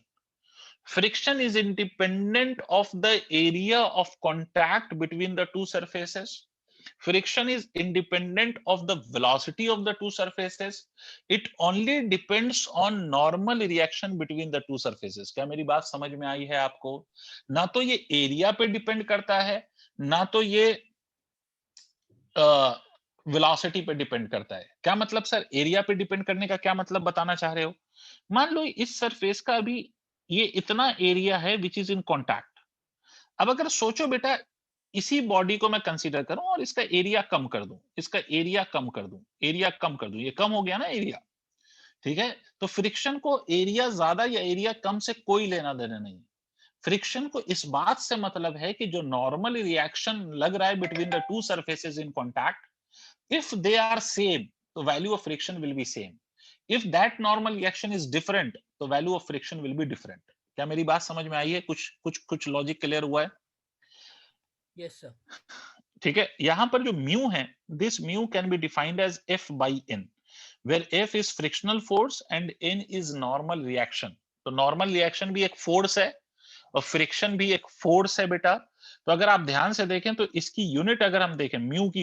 Friction is independent of the area of contact between the two surfaces. Friction is independent of the velocity of the two surfaces. It only depends on normal reaction between the two surfaces. क्या मेरी बात समझ में आई है आपको? ना तो ये एरिया पे डिपेंड करता है, ना तो ये वेलोसिटी पे डिपेंड करता है। क्या मतलब सर? एरिया पे डिपेंड करने का क्या मतलब बताना चाह रहे हो? मान लो इस सरफेस का अभी ये इतना एरिया है विच इज इन कॉन्टैक्ट। अब अगर सोचो बेटा, इसी बॉडी को मैं कंसीडर करूं और इसका एरिया कम कर दूं, एरिया कम कर दूं, ये कम हो गया ना एरिया। ठीक है? तो फ्रिक्शन को एरिया ज्यादा या एरिया कम से कोई लेना देना नहीं। फ्रिक्शन को इस बात से मतलब है कि जो नॉर्मल रिएक्शन लग रहा है between the two surfaces in contact, if they are same तो value of friction will be same. If that normal reaction is different तो value of friction will be different. क्या मेरी बात समझ में आई है? कुछ लॉजिक क्लियर हुआ है?
Yes sir.
ठीक है? यहां पर जो म्यू है, this mu can be defined as f by n, where f is frictional force and n is normal reaction. तो नॉर्मल रिएक्शन भी एक फोर्स है और फ्रिक्शन भी एक फोर्स है बेटा। तो अगर आप ध्यान से देखें तो इसकी यूनिट अगर हम देखें, म्यू की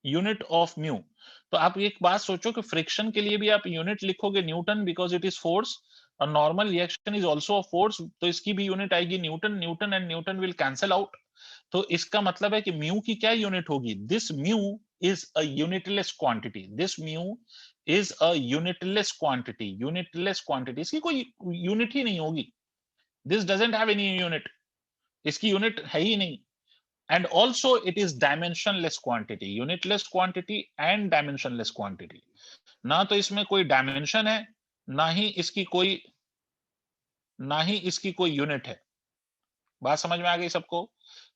यूनिट ऑफ म्यू, तो आप एक बात सोचो कि फ्रिक्शन के लिए भी आप यूनिट लिखोगे newton, because it is force, और normal reaction is also a force, तो इसकी भी यूनिट आएगी newton. Newton and newton will cancel out. तो इसका मतलब है कि म्यू की क्या यूनिट होगी? This mu is a unitless quantity. This mu is a unitless quantity. Unitless quantity, इसकी कोई यूनिट ही नहीं होगी. This doesn't have any unit. इसकी यूनिट है ही नहीं. And also it is dimensionless quantity. Unitless quantity and dimensionless quantity. ना तो इसमें कोई डायमेंशन है, ना ही इसकी कोई यूनिट है. बात समझ में आ गई सबको?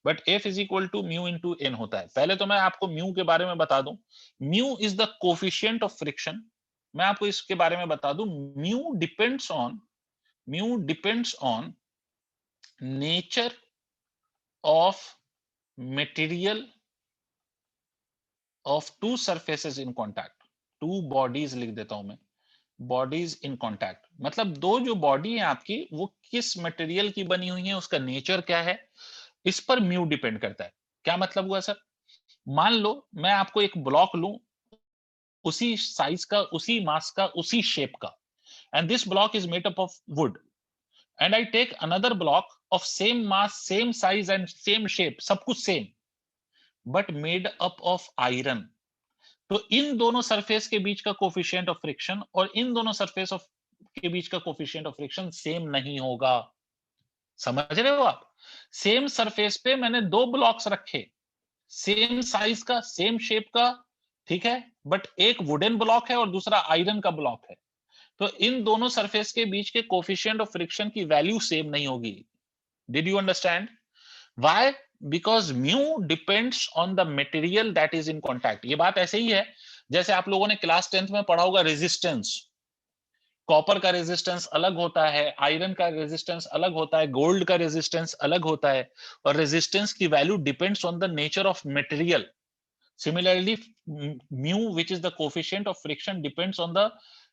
But F is equal to mu into n होता है. पहले तो मैं आपको म्यू के बारे में बता दूं. Mu is the coefficient of friction. मैं आपको इसके बारे में बता दूं. Mu depends on nature of material of two surfaces in contact. Two bodies लिख देता हूं मैं. बॉडीज इन कॉन्टैक्ट मतलब दो जो बॉडी है आपकी, वो किस मटेरियल की बनी हुई है, उसका नेचर क्या है, इस पर म्यू डिपेंड करता है. क्या मतलब हुआ सर? मान लो मैं आपको एक ब्लॉक लूं, उसी साइज का, उसी मास का, उसी शेप का, and this block is made up of wood, and I take another block of same mass, same size and same shape, सब कुछ same, but made up of iron. तो इन दोनों सरफेस के बीच का कोफिशिएंट ऑफ फ्रिक्शन और इन दोनों surface of के बीच का कोफिशिएंट ऑफ फ्रिक्शन सेम नहीं होगा. समझ रहे हो आप? सेम सरफेस पे मैंने दो ब्लॉक्स रखे, सेम साइज का, सेम शेप का, ठीक है, बट एक वुडन ब्लॉक है और दूसरा आयरन का ब्लॉक है. तो इन दोनों सरफेस के बीच के कोफिशिएंट ऑफ फ्रिक्शन की वैल्यू सेम नहीं होगी. Did you understand? Why? Because mu depends on the material that is in contact. ये बात ऐसे ही है जैसे आप लोगों ने क्लास 10th में पढ़ा होगा रेजिस्टेंस. कॉपर का रेजिस्टेंस अलग होता है, आयरन का रेजिस्टेंस अलग होता है, गोल्ड का रेजिस्टेंस अलग होता है, और रेजिस्टेंस की value depends on the nature of material. Similarly, mu, which is the coefficient of friction, depends on the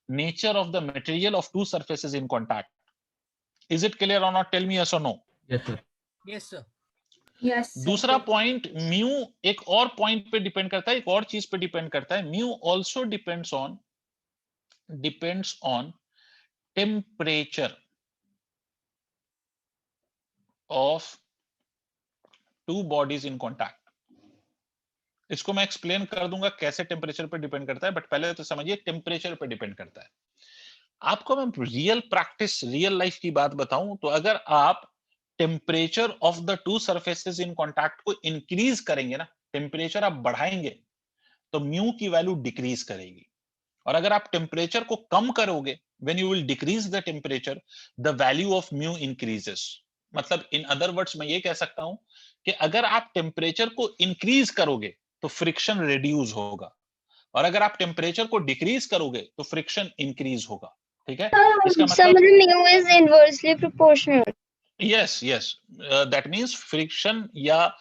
nature of the material of two surfaces in contact. Is it clear or not? Tell me yes or no.
Yes, sir.
Yes, sir.
Yes, sir.
दूसरा point, mu एक और point पे depend करता है, एक और चीज पे डिपेंड करता है. Mu also depends on temperature of two bodies in contact. इसको मैं एक्सप्लेन कर दूंगा कैसे टेम्परेचर पे डिपेंड करता है, बट पहले तो समझिए टेम्परेचर पे डिपेंड करता है. आपको मैं रियल प्रैक्टिस, रियल लाइफ की बात बताऊं तो अगर आप temperature of the two surfaces in contact को इंक्रीज करेंगे ना, टेम्परेचर आप बढ़ाएंगे, तो म्यू की वैल्यू डिक्रीज करेगी. और अगर आप टेम्परेचर को कम करोगे, when you will decrease the temperature, the value of mu increases. मतलब इन अदर वर्ड्स मैं ये कह सकता हूं कि अगर आप टेम्परेचर को इंक्रीज करोगे तो फ्रिक्शन रिड्यूस होगा, और अगर आप टेम्परेचर को डिक्रीज करोगे तो फ्रिक्शन इंक्रीज होगा. ठीक है? इसका मतलब
mu is inversely proportional.
yes, that means friction या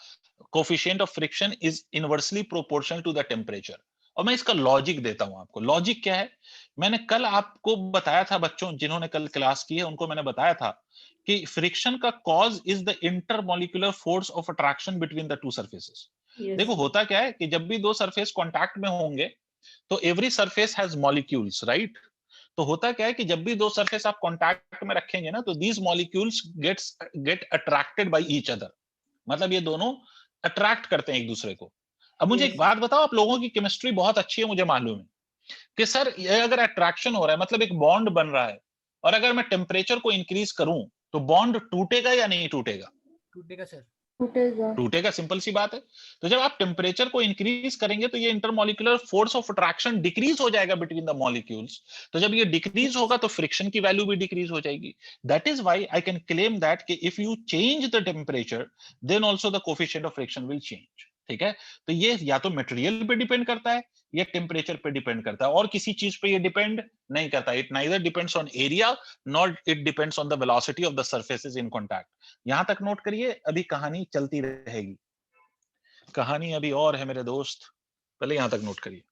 coefficient of friction is inversely proportional to the temperature. और मैं इसका लॉजिक देता हूं आपको. लॉजिक क्या है? मैंने कल आपको बताया था, बच्चों जिन्होंने कल क्लास की है उनको मैंने बताया था कि फ्रिक्शन का cause is the intermolecular force of attraction between the two surfaces.
Yes.
देखो होता क्या है कि जब भी दो सरफेस कांटेक्ट में होंगे तो every surface has molecules, right? तो होता क्या है कि जब भी दो सरफेस आप कांटेक्ट में रखेंगे ना, तो these molecules get attracted by each other. मतलब ये दोनों अट्रैक्ट करते हैं एक दूसरे को. अब मुझे
Yes.
एक बात बताओ, आप लोगों की केमिस्ट्री बहुत अच्छी है, मुझे मालूम है कि सर ये अगर अट्रैक्शन हो रहा है, मतलब एक बॉन्ड बन रहा है, और अगर मैं टेम्परेचर को इंक्रीज करूं तो बॉन्ड टूटेगा या नहीं टूटेगा?
टूटेगा सर.
टूटेगा. सिंपल सी बात है. तो जब आप टेम्परेचर को इंक्रीज करेंगे तो ये intermolecular force of attraction decrease हो जाएगा बिटवीन द मॉलिक्यूल्स. तो जब ये डिक्रीज होगा तो फ्रिक्शन की वैल्यू भी डिक्रीज हो जाएगी. That is why I can claim that कि if you change the temperature then also the coefficient of friction will change. ठीक है? तो ये या तो मटेरियल पे डिपेंड करता है या टेम्परेचर पे डिपेंड करता है, और किसी चीज पे ये डिपेंड नहीं करता. It neither depends on area not it depends on the velocity of the surfaces in contact. यहां तक नोट करिए, अभी कहानी चलती रहेगी. कहानी अभी और है मेरे दोस्त, पहले यहां तक नोट करिए.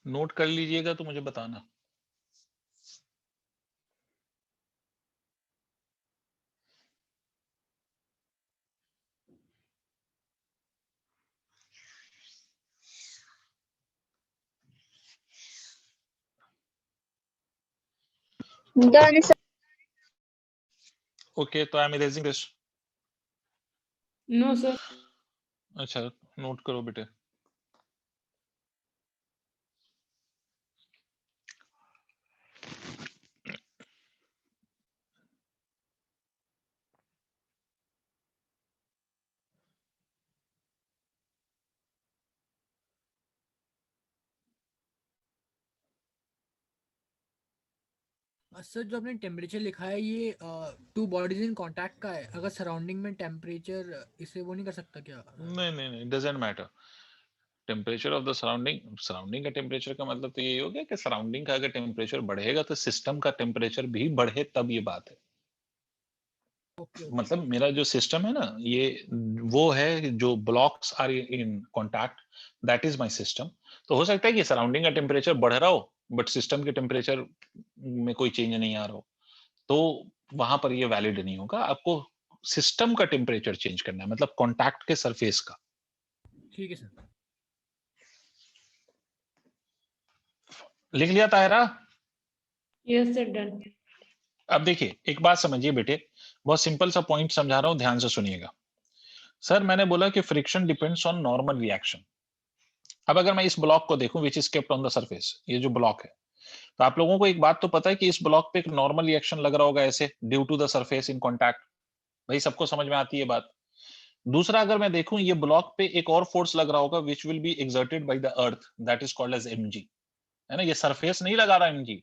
नोट कर लीजिएगा तो मुझे बताना।
Done sir.
ओके, तो I am erasing this.
No, sir.
अच्छा, नोट करो बेटे।
सर जो आपने टेम्परेचर लिखा है ये टू बॉडीज इन कांटेक्ट का है, अगर सराउंडिंग में टेम्परेचर इसे वो नहीं कर सकता क्या?
नहीं नहीं नहीं, doesn't matter. Temperature of the surrounding, surrounding का टेम्परेचर का मतलब तो यही हो गया कि सराउंडिंग का अगर टेम्परेचर बढ़ेगा तो सिस्टम का टेम्परेचर भी बढ़े, तब ये बात है।
ओके
मतलब मेरा जो सिस्टम है ना, ये वो है जो blocks are in contact, that is my system. तो हो सकता है कि सराउंडिंग का टेम्परेचर बढ़ रहा हो बट सिस्टम के टेम्परेचर में कोई चेंज नहीं आ रहा हो, तो वहां पर ये वैलिड नहीं होगा। आपको सिस्टम का टेम्परेचर चेंज करना है, मतलब कांटेक्ट के सरफेस का।
ठीक है सर।
लिख लिया ताहिरा?
Yes, sir. Done.
अब देखिए एक बात समझिए बेटे, बहुत सिंपल सा पॉइंट समझा रहा हूं, ध्यान से सुनिएगा। सर मैंने बोला कि friction depends on normal reaction. अब अगर मैं इस ब्लॉक को देखूं which is kept on the surface, ये जो ब्लॉक है, तो आप लोगों को एक बात तो पता है कि इस ब्लॉक पे एक नॉर्मल रिएक्शन लग रहा होगा ऐसे, due to the surface in contact. भाई सबको समझ में आती है बात। दूसरा अगर मैं देखूं ये ब्लॉक पे एक और फोर्स लग रहा होगा which will be exerted by the earth, that is called as mg, है ना। ये सरफेस नहीं लगा रहा mg,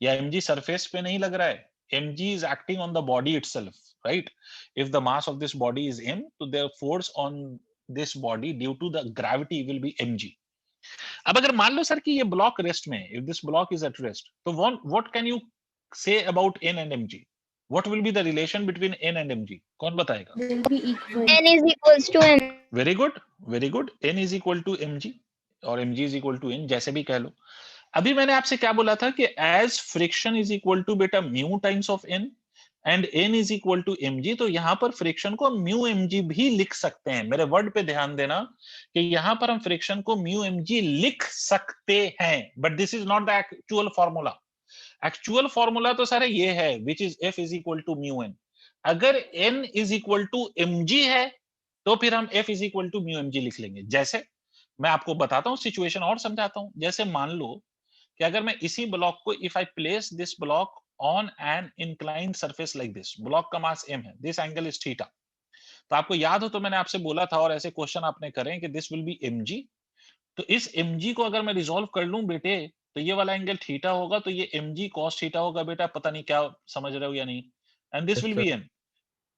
या mg सरफेस पे नहीं लग रहा है, mg is acting on the body itself, right? If the mass of this body is m, so the force on this body due to the gravity will be mg. अब अगर मान लो sir कि ये ब्लॉक रेस्ट में है, if this block is at rest, तो what can you say about n and mg? What will be the relation between n and mg? कौन बताएगा?
They'll be equal.
N is equals to M.
Very good, very good. n is equal to mg और mg is equal to n, जैसे भी कह लो। अभी मैंने आपसे क्या बोला था कि as friction is equal to बेटा mu times of n and n is equal to mg, तो यहां पर फ्रिक्शन को म्यू mg भी लिख सकते हैं। मेरे वर्ड पे ध्यान देना कि यहां पर हम फ्रिक्शन को म्यू mg लिख सकते हैं, but this is not the actual formula. Actual formula तो सारे ये है which is f is equal to mu n। अगर n is equal to mg है तो फिर हम f is equal to mu mg लिख लेंगे। जैसे मैं आपको बताता हूं सिचुएशन और समझाता हूं। जैसे मान लो कि अगर मैं इसी ब्लॉक को, if I place this block on an inclined surface like this, block का मास m है, दिस एंगल इज थीटा। तो आपको याद हो तो मैंने आपसे बोला था और ऐसे क्वेश्चन आपने करें कि दिस विल बी mg। तो इस mg को अगर मैं रिजॉल्व कर लूं बेटे, तो ये वाला एंगल थीटा होगा, तो ये mg cos थीटा होगा बेटा। पता नहीं क्या समझ रहे हो या नहीं। And this
Yes,
will
sir.
Be n।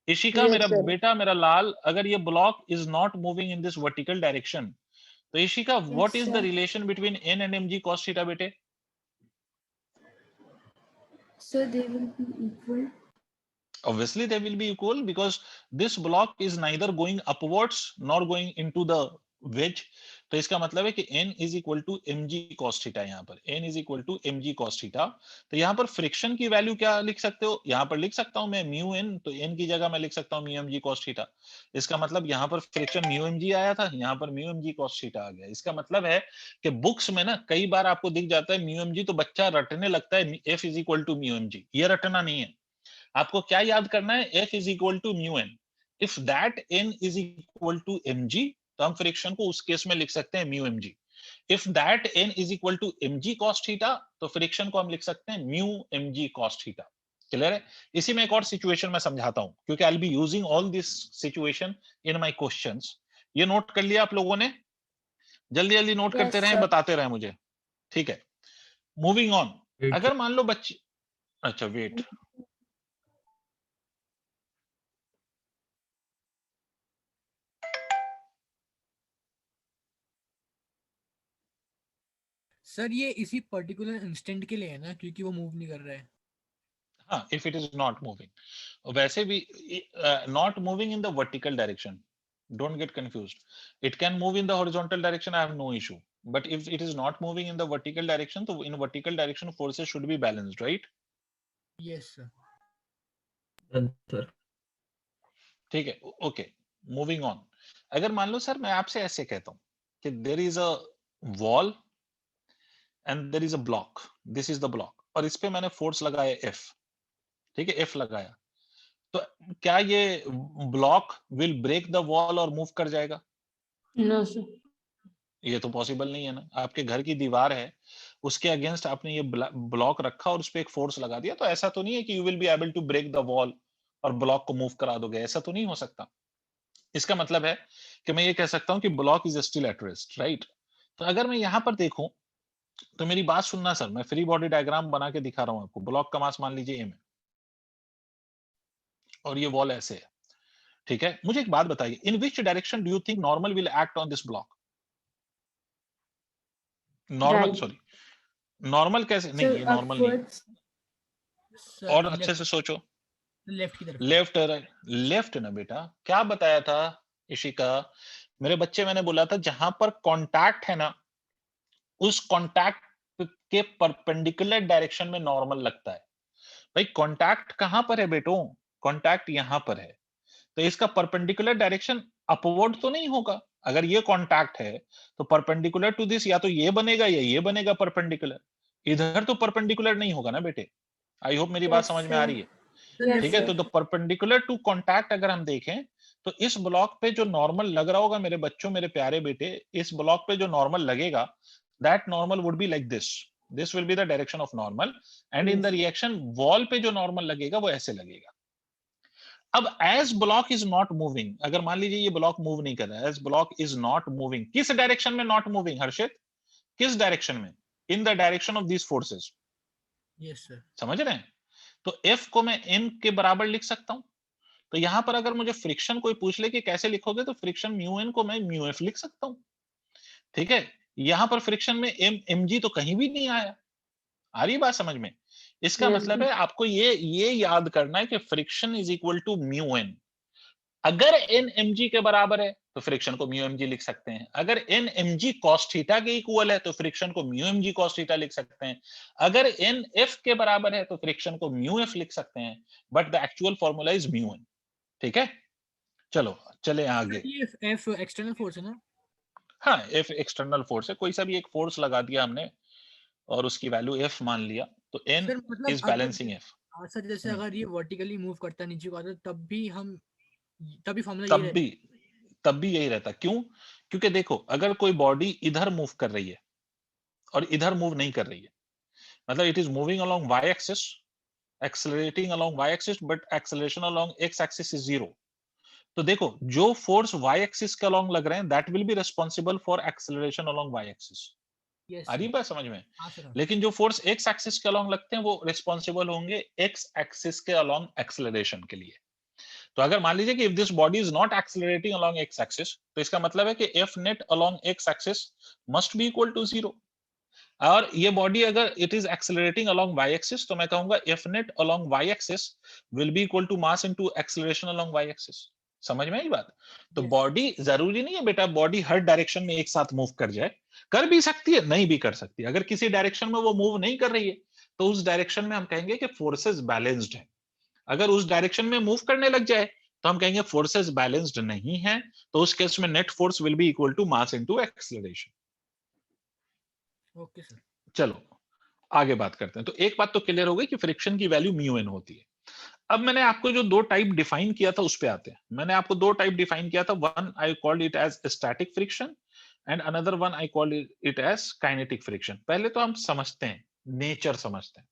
Ishika
Yes,
मेरा
sir.
बेटा, मेरा लाल, अगर ये block is not moving in this vertical direction, तो Ishika what is the
sir.
Relation between n and mg cos theta बेटे?
So they will be equal.
Obviously they will be equal because this block is neither going upwards nor going into the wedge। तो इसका मतलब है कि n is equal to mg cos theta. यहाँ पर n is equal to mg cos theta. तो यहाँ पर फ्रिक्शन की वैल्यू क्या लिख सकते हो? यहाँ पर लिख सकता हूं मैं म्यू n, तो n की जगह मैं लिख सकता हूं म्यू mg cos थीटा। इसका मतलब यहाँ पर फ्रिक्शन म्यू mg आया था, यहाँ पर म्यू mg cos थीटा आ गया। इसका मतलब है कि बुक्स में ना कई बार आपको दिख जाता है म्यू mg, तो बच्चा रटने लगता है f is equal to mu mg। ये रटना नहीं है, आपको क्या याद करना है? F is equal to mu n. If that n is equal to mg, तो हम फ्रिक्शन को उस केस में लिख सकते हैं mu mg। If that n is equal to mg cos theta, तो फ्रिक्शन को हम लिख सकते हैं mu mg cos theta. Clear है? इसी में एक और सिचुएशन मैं समझाता हूं, क्योंकि I will be using all this situation in my questions. ये नोट कर लिया आप लोगों ने? जल्दी जल्दी नोट
Yes,
करते रहें,
sir.
बताते रहें मुझे, ठीक है? Moving on.
Wait,
अगर मान लो बच्चे, अच्छा वेट,
सर ये इसी पर्टिकुलर इंस्टेंट के लिए है ना, क्योंकि वो मूव नहीं कर रहा है।
हाँ, if it is not moving, वैसे भी not moving in the vertical direction, Don't get confused. It can move in the horizontal direction, I have no issue. But if it is not moving in the vertical direction, so in vertical direction forces should be balanced, right?
Yes, sir.
Done, sir.
ठीक है, okay, moving on. अगर मान लो sir मैं आपसे ऐसे कहता हूं कि there is a wall and there is a block, this is the block, और इस पे मैंने फोर्स लगाया एफ, ठीक है, एफ लगाया, तो क्या ये block will break the wall और मूव कर जाएगा?
No, sir.
ये तो पॉसिबल नहीं है ना। आपके घर की दीवार है, उसके अगेंस्ट आपने ये ब्लॉक रखा और उस पे एक फोर्स लगा दिया, तो ऐसा तो नहीं है कि you will be able to break the wall और ब्लॉक को मूव करा दोगे, ऐसा तो नहीं हो सकता। इसका मतलब है कि मैं ये कह सकता हूं कि block is still at rest, right? तो अगर मैं यहां पर देखूं तो मेरी बात सुनना सर, मैं फ्री बॉडी डायग्राम बना के दिखा रहा हूं आपको। ब्लॉक का मास मान लीजिए एम है और ये वॉल ऐसे है, ठीक है। मुझे एक बात बताइए, in which direction do you think normal will act on this block? Normal,
Right.
Sorry, normal कैसे? नहीं,
Sir,
ये नॉर्मल नहीं,
upwards.
और अच्छे से सोचो।
लेफ्ट की तरफ।
लेफ्ट, लेफ्ट ना बेटा, क्या बताया था इशिका मेरे बच्चे? मैंने बोला था जहां पर कांटेक्ट है ना, उस कांटेक्ट के परपेंडिकुलर डायरेक्शन में नॉर्मल लगता है। भाई कांटेक्ट कहां पर है बेटो? कांटेक्ट यहां पर है, तो इसका परपेंडिकुलर डायरेक्शन अपवर्ड तो नहीं होगा। अगर ये कांटेक्ट है तो परपेंडिकुलर टू दिस या तो ये बनेगा या ये बनेगा परपेंडिकुलर, इधर तो परपेंडिकुलर नहीं होगा ना बेटे। आई होप मेरी बात
Yes,
समझ में आ
sir.
रही है,
Yes,
ठीक है।
sir.
तो परपेंडिकुलर टू कांटेक्ट अगर हम देखें तो इस ब्लॉक पे जो नॉर्मल लग रहा होगा मेरे बच्चों, मेरे प्यारे बेटे, इस ब्लॉक पे जो नॉर्मल लगेगा, that normal would be like this will be the direction of normal, and in the
Yes.
Reaction wall पे जो नॉर्मल लगेगा वो ऐसे लगेगा। अब as block is not moving, अगर मान लीजिए ये ब्लॉक मूव नहीं कर रहा है, as block is not moving, किस डायरेक्शन में नॉट मूविंग हर्षित? किस डायरेक्शन में? In the direction of these forces.
Yes sir.
समझ रहे हैं? तो एफ को मैं एम के बराबर लिख सकता हूं। तो यहां पर अगर मुझे फ्रिक्शन कोई पूछ ले कि कैसे लिखोगे, तो फ्रिक्शन म्यू एन को मैं म्यू एफ लिख सकता हूं, ठीक है। यहां पर फ्रिक्शन में एम एम जी तो कहीं भी नहीं आया। आ रही बात समझ में? इसका
Yes,
मतलब
sir.
है आपको ये याद करना है कि friction is equal to mu n. अगर एन एम जी के बराबर है तो फ्रिक्शन को म्यू एम जी लिख सकते हैं। अगर n m g cos theta के इक्वल है तो फ्रिक्शन को mu m g cos theta लिख सकते हैं। अगर एन एफ के बराबर है तो फ्रिक्शन को म्यू एफ लिख सकते हैं, but the actual formula is mu n, ठीक है। चलो चले आगे।
ये एफ एक्सटर्नल फोर्स है ना?
हाँ, एफ एक्सटर्नल फोर्स है, कोई सा भी एक फोर्स लगा दिया हमने और उसकी वैल्यू एफ मान लिया, तो एन
सर मतलब
इज बैलेंसिंग एफ।
सर जैसे अगर ये वर्टिकली मूव करता है नीचे को आता है, तभी फॉर्मूला
तब
ये
भी तब भी यही रहता। क्यों? क्योंकि देखो, अगर कोई बॉडी इधर मूव कर रही है और इधर मूव नहीं कर रही है, मतलब it is moving along Y axis, accelerating along Y axis, but acceleration along X axis is 0। तो देखो, जो फोर्स वाई एक्सिस के अलोंग लग रहे हैं, that will be responsible for acceleration along Y axis.
Yes
आ रही बात समझ में?
हाँ सर।
लेकिन जो फोर्स एक्स एक्सिस के अलोंग लगते हैं, वो रिस्पांसिबल होंगे एक्स एक्सिस के अलोंग एक्सेलरेशन के लिए। तो अगर मान लीजिए कि if this body is not accelerating along X axis, तो इसका मतलब है कि F net along X axis must be equal to 0। और ये बॉडी अगर it is accelerating along Y axis, तो मैं कहूंगा F net along Y axis will be equal to mass into acceleration along Y axis. समझ में आई बात? तो
Yes.
बॉडी जरूरी नहीं है बेटा बॉडी हर डायरेक्शन में एक साथ मूव कर जाए, कर भी सकती है, नहीं भी कर सकती। अगर किसी डायरेक्शन में वो मूव नहीं कर रही है तो उस डायरेक्शन में हम कहेंगे कि फोर्सेस बैलेंस्ड है। अगर उस डायरेक्शन में मूव करने लग जाए तो हम कहेंगे फोर्सेस बैलेंस्ड नहीं है, तो उस केस में net force will be equal to mass into acceleration.
Okay sir.
चलो आगे बात करते हैं। तो एक बात तो क्लियर हो गई कि फ्रिक्शन की वैल्यू म्यू एन होती है। अब मैंने आपको जो दो टाइप डिफाइन किया था उस पे आते हैं। मैंने आपको दो टाइप डिफाइन किया था, one I called it as static friction and another one I called it as kinetic friction. पहले तो हम समझते हैं, नेचर समझते हैं।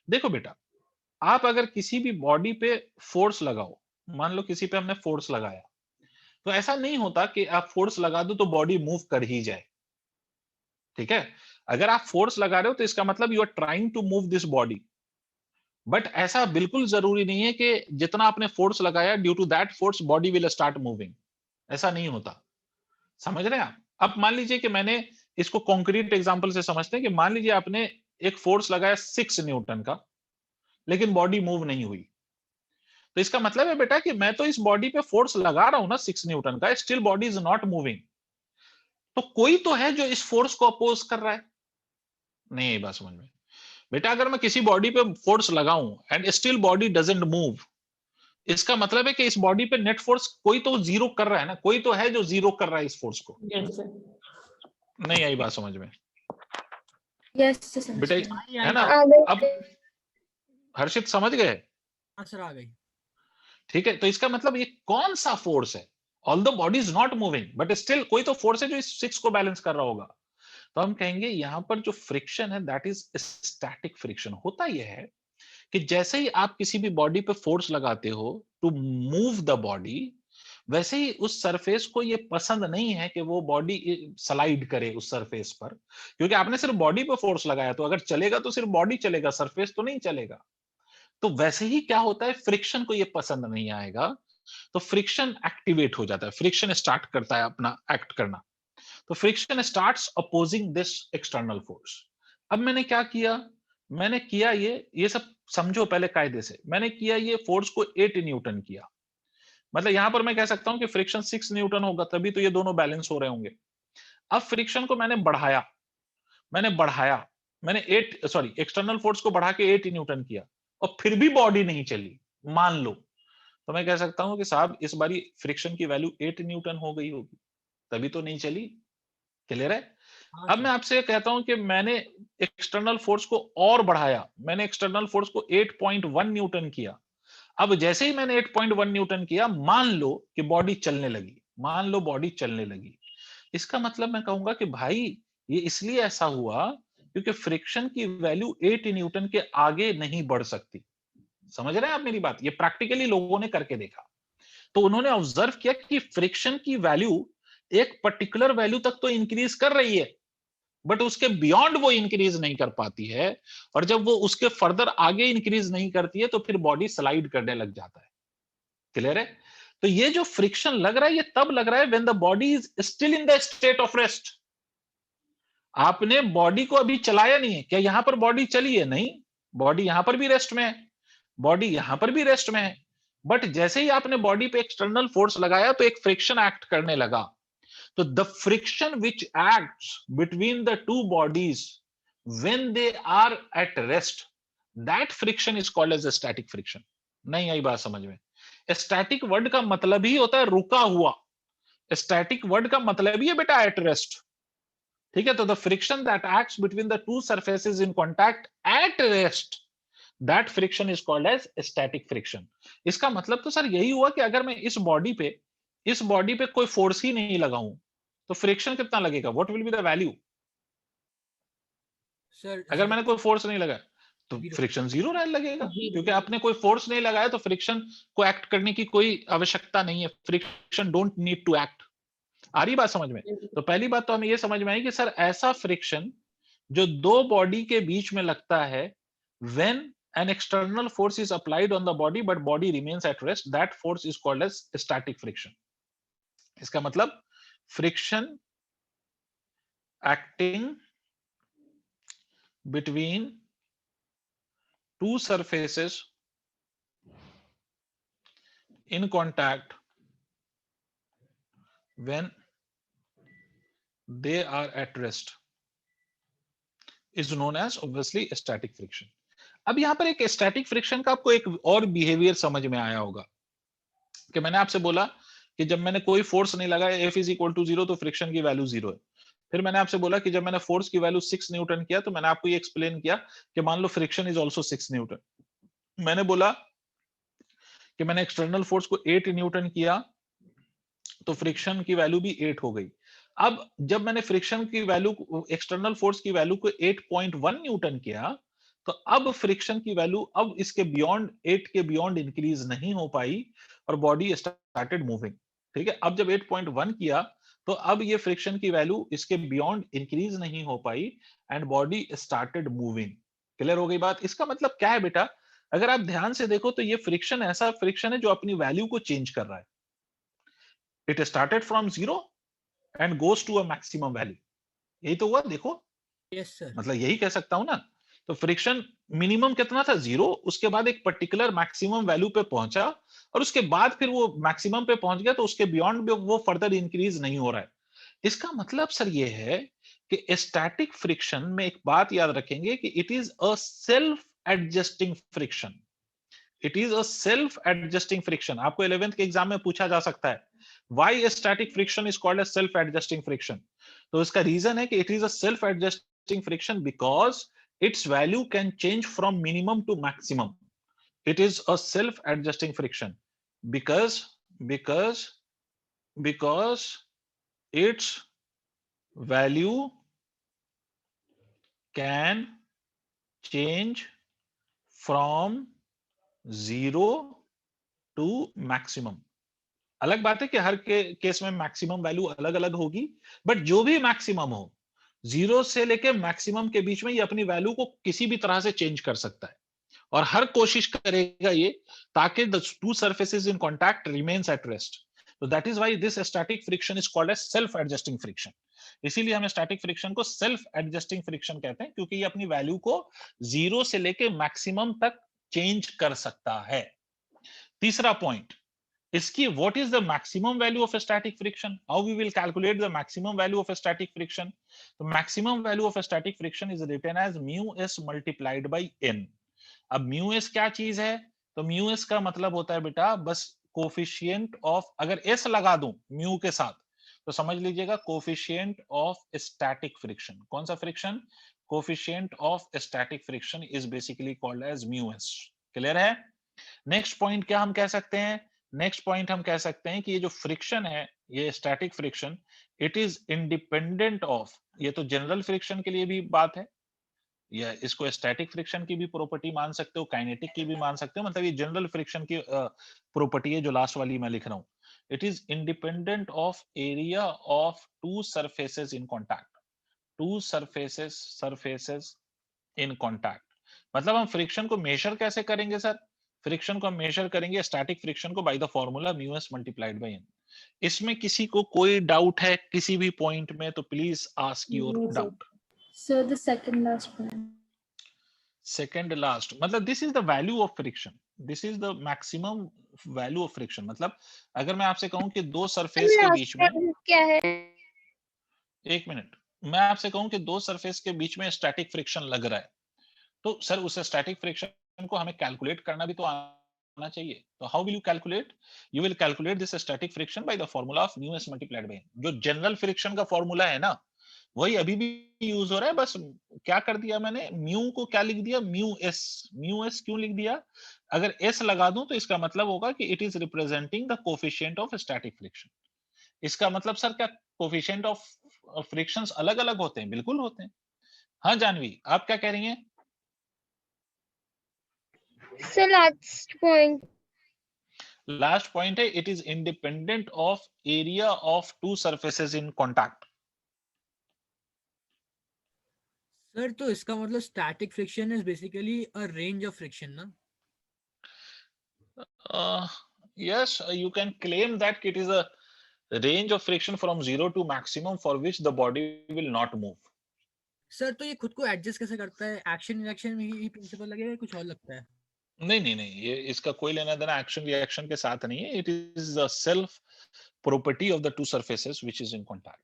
देखो बेटा, आप अगर किसी भी बॉडी पे फोर्स लगाओ, मान लो किसी पे हमने फोर्स लगाया, तो ऐसा नहीं होता कि आप फोर्स लगा दो तो बॉडी मूव कर ही जाए, ठीक है। अगर आप फोर्स लगा रहे हो तो इसका मतलब you are trying to move this body, but ऐसा बिल्कुल जरूरी नहीं है कि जितना आपने फोर्स लगाया due to that force body will start moving. ऐसा नहीं होता। समझ रहे हैं आप? अब मान लीजिए कि मैंने इसको कॉन्क्रीट एग्जांपल से समझते हैं कि मान लीजिए आपने एक फोर्स लगाया 6 न्यूटन का, लेकिन बॉडी मूव नहीं हुई, तो इसका मतलब है बेटा कि मैं तो इस बॉडी पे फोर्स लगा रहा हूं ना 6 न्यूटन का, still body is not moving. तो कोई तो है जो इस फोर्स को अपोज कर रहा है। नहीं यही बात समझ में बेटा, अगर मैं किसी बॉडी पे फोर्स लगाऊं and still body doesn't move, इसका मतलब है कि इस बॉडी पे नेट फोर्स कोई तो जीरो कर रहा है ना, कोई तो है जो जीरो कर रहा है इस फोर्स को।
Yes, sir.
नहीं आई बात समझ में
Yes, sir.
बेटा, है ना?
आ गई।
अब हर्षित समझ गए?
हाँ सर आ गई।
ठीक है, तो इसका मतलब ये कौन सा फोर्स है? All the body is not moving but still कोई तो फोर्स है जो इस 6 को बैलेंस कर रहा होगा। तो हम कहेंगे यहां पर जो फ्रिक्शन है दैट इज स्टैटिक फ्रिक्शन। होता यह है कि जैसे ही आप किसी भी बॉडी पे फोर्स लगाते हो टू मूव द बॉडी, वैसे ही उस सरफेस को ये पसंद नहीं है कि वो बॉडी स्लाइड करे उस सरफेस पर, क्योंकि आपने सिर्फ बॉडी पे फोर्स लगाया, तो अगर चलेगा तो सिर्फ बॉडी चलेगा, सरफेस तो नहीं चलेगा। तो वैसे ही क्या होता है, फ्रिक्शन को ये पसंद नहीं आएगा, तो फ्रिक्शन एक्टिवेट हो जाता है, फ्रिक्शन स्टार्ट करता है अपना एक्ट करना। तो friction starts opposing this external force. अब मैंने क्या किया, मैंने किया ये सब समझो पहले कायदे से। मैंने किया ये फोर्स को 8 न्यूटन किया, मतलब यहां पर मैं कह सकता हूं कि फ्रिक्शन 6 न्यूटन होगा, तभी तो ये दोनों बैलेंस हो रहे होंगे। अब फ्रिक्शन को मैंने बढ़ाया, मैंने एक्सटर्नल फोर्स को बढ़ा के 8 न्यूटन किया, और फिर भी बॉडी नहीं चली, मान लो, तो मैं कह सकता हूं कि साहब इस बारी फ्रिक्शन की वैल्यू 8 न्यूटन हो गई होगी, तभी तो नहीं चली। क्लियर है?
हाँ
अब
सर।
मैं आपसे कहता हूं कि मैंने एक्सटर्नल फोर्स को और बढ़ाया, मैंने एक्सटर्नल फोर्स को 8.1 न्यूटन किया। अब जैसे ही मैंने 8.1 न्यूटन किया, मान लो कि बॉडी चलने लगी, इसका मतलब मैं कहूंगा कि भाई ये इसलिए ऐसा हुआ क्योंकि फ्रिक्शन की वैल्यू 8 न्यूटन के आगे नहीं बढ़ सकती। समझ रहे हैं आप मेरी बात? ये प्रैक्टिकली लोगों ने करके देखा। तो उन्होंने ऑब्जर्व किया कि फ्रिक्शन की वैल्यू एक पर्टिकुलर वैल्यू तक तो इंक्रीज कर रही है, बट उसके बियॉन्ड वो इंक्रीज नहीं कर पाती है, और जब वो उसके फर्दर आगे इंक्रीज नहीं करती है तो फिर बॉडी स्लाइड करने लग जाता है। क्लियर है? तो ये जो फ्रिक्शन लग रहा है ये तब लग रहा है when the body is still in the state of rest. आपने बॉडी को अभी चलाया नहीं है, क्या यहां पर बॉडी चली है? नहीं, बॉडी यहां पर भी रेस्ट में है, बॉडी यहां पर भी रेस्ट में है, बट जैसे ही आपने बॉडी पे एक्सटर्नल फोर्स लगाया तो एक फ्रिक्शन एक्ट करने लगा। तो the friction which acts between the two bodies when they are at rest, that friction is called as static friction. नहीं आई बात समझ में? स्टैटिक वर्ड का मतलब ही होता है रुका हुआ, स्टैटिक वर्ड का मतलब ही है बेटा एट रेस्ट। ठीक है, तो the friction that acts between the two surfaces in contact at rest, that friction is called as static friction. इसका मतलब तो सर यही हुआ कि अगर मैं इस बॉडी पे कोई फोर्स ही नहीं लगाऊं तो फ्रिक्शन कितना लगेगा? What will be the value?
Sir
अगर मैंने कोई फोर्स नहीं लगाया तो फ्रिक्शन जीरो लगेगा, क्योंकि आपने कोई फोर्स नहीं लगाया तो फ्रिक्शन को एक्ट करने की कोई आवश्यकता नहीं है। Friction don't need to act. आ रही बात समझ में? तो पहली बात तो हमें यह समझ में आई कि सर ऐसा फ्रिक्शन जो दो बॉडी के बीच में लगता है when an external force is applied on the body but body remains at rest, that force is called as static friction. इसका मतलब friction acting between two surfaces in contact when they are at rest is known as obviously static friction. अब यहां पर एक static friction का आपको एक और बिहेवियर समझ में आया होगा कि मैंने आपसे बोला कि जब मैंने कोई फोर्स नहीं लगाया F इज इक्वल टू 0 तो फ्रिक्शन की वैल्यू 0 है। फिर मैंने आपसे बोला कि जब मैंने फोर्स की वैल्यू 6 न्यूटन किया तो मैंने आपको ये एक्सप्लेन किया कि मान लो फ्रिक्शन इज आल्सो 6 न्यूटन। मैंने बोला कि मैंने एक्सटर्नल फोर्स को 8 न्यूटन किया तो फ्रिक्शन की वैल्यू भी 8 हो गई। अब जब मैंने फ्रिक्शन की वैल्यू एक्सटर्नल फोर्स की वैल्यू को 8.1 न्यूटन किया तो अब फ्रिक्शन की वैल्यू अब इसके बियॉन्ड 8 के बियॉन्ड इंक्रीज नहीं हो पाई और बॉडी स्टार्टेड मूविंग। ठीक है, अब जब 8.1 किया तो अब ये फ्रिक्शन की वैल्यू इसके बियॉन्ड इंक्रीज नहीं हो पाई and body started moving. Clear हो गई बात? इसका मतलब क्या है बेटा, अगर आप ध्यान से देखो तो ये फ्रिक्शन ऐसा फ्रिक्शन है जो अपनी वैल्यू को चेंज कर रहा है। It started from 0 and goes to a maximum value. यही तो हुआ, देखो।
Yes sir.
मतलब यही कह सकता हूं ना। तो फ्रिक्शन मिनिमम कितना था 0, उसके बाद एक पर्टिकुलर मैक्सिमम वैल्यू पे पहुंचा और उसके बाद फिर वो मैक्सिमम पे पहुंच गया, तो उसके बियॉन्ड वो फर्दर इंक्रीज नहीं हो रहा है। इसका मतलब सर ये है कि स्टैटिक फ्रिक्शन में एक बात याद रखेंगे कि it is a self adjusting friction. It is a self adjusting friction. आपको 11th के एग्जाम में पूछा जा सकता है why static friction is called as self adjusting friction. तो इसका रीजन है कि it is a self adjusting friction because its value can change from minimum to maximum. It is a self adjusting friction because its value can change from 0 to maximum. अलग बात है कि हर case में maximum value अलग अलग होगी, but जो भी मैक्सिमम हो 0 से लेके मैक्सिमम के बीच में ये अपनी वैल्यू को किसी भी तरह से चेंज कर सकता है और हर कोशिश करेगा ये ताकि the two surfaces in contact remains at rest. तो that is why this static friction is called as self adjusting friction. इसीलिए हम स्टैटिक फ्रिक्शन को सेल्फ एडजस्टिंग फ्रिक्शन कहते हैं, क्योंकि ये अपनी वैल्यू को 0 से लेके मैक्सिमम तक चेंज कर सकता है। तीसरा पॉइंट, इसकी what is the maximum value of a static friction? How we will calculate the maximum value of a static friction? The maximum value of a static friction is written as mu s multiplied by n. अब mu s क्या चीज है? तो mu s का मतलब होता है बेटा बस कोफिशिएंट ऑफ, अगर s लगा दूं mu के साथ तो समझ लीजिएगा कोफिशिएंट ऑफ स्टैटिक फ्रिक्शन। कौन सा friction? Coefficient of static friction is basically called as mu s। Clear है? नेक्स्ट पॉइंट क्या हम कह सकते हैं? नेक्स्ट पॉइंट हम कह सकते हैं कि ये जो फ्रिक्शन है, ये static friction, it is independent of, ये तो जनरल फ्रिक्शन के लिए भी बात है, या इसको स्टैटिक फ्रिक्शन की भी प्रॉपर्टी मान सकते हो, काइनेटिक की भी मान सकते हो, मतलब ये जनरल फ्रिक्शन की प्रॉपर्टी है जो लास्ट वाली मैं लिख रहा हूं। It is independent of area of two surfaces in contact. To surfaces in contact, मतलब हम फ्रिक्शन को मेजर कैसे करेंगे सर? फ्रिक्शन को हम मेजर करेंगे स्टैटिक फ्रिक्शन को by the formula mu S multiplied by N. इसमें किसी को कोई डाउट है किसी भी पॉइंट में तो please ask your doubt.
So the second last point.
Second last, मतलब this is the value of friction, this is the maximum value of friction. मतलब अगर मैं आपसे कहूं कि दो सरफेस के बीच में,
क्या है?
एक मिनट, मैं आपसे कहूं कि दो सरफेस के बीच में स्टैटिक फ्रिक्शन लग रहा है, तो सर उस स्टैटिक फ्रिक्शन को हमें कैलकुलेट करना भी तो आना चाहिए। तो how will you calculate? You will calculate this static friction by the formula of mu S multiplied by N. जो जनरल फ्रिक्शन का फॉर्मूला है ना, वही अभी भी यूज हो रहा है, बस क्या कर दिया मैंने, म्यू को क्या लिख दिया, म्यू एस। म्यू एस क्यों लिख दिया? अगर एस लगा दूं तो इसका मतलब होगा कि it is representing the coefficient of static friction. इसका मतलब सर क्या कोफिशिएंट ऑफ फ्रिक्शंस अलग अलग होते हैं? बिल्कुल होते हैं। हाँ जानवी, आप क्या कह रही हैं?
So last point.
Last point है it is independent of area of two surfaces in contact.
Sir तो इसका मतलब static friction is basically a range of friction ना?
Yes, you can claim that it is a range of friction from 0 to maximum for which the body will not move.
Sir तो ये खुद को adjust कैसे करता है? Action reaction में ही principal लगेगा या कुछ और लगता है?
नहीं, ये इसका कोई लेना देना एक्शन रिएक्शन के साथ नहीं है। It is the self property of the two surfaces which is in contact.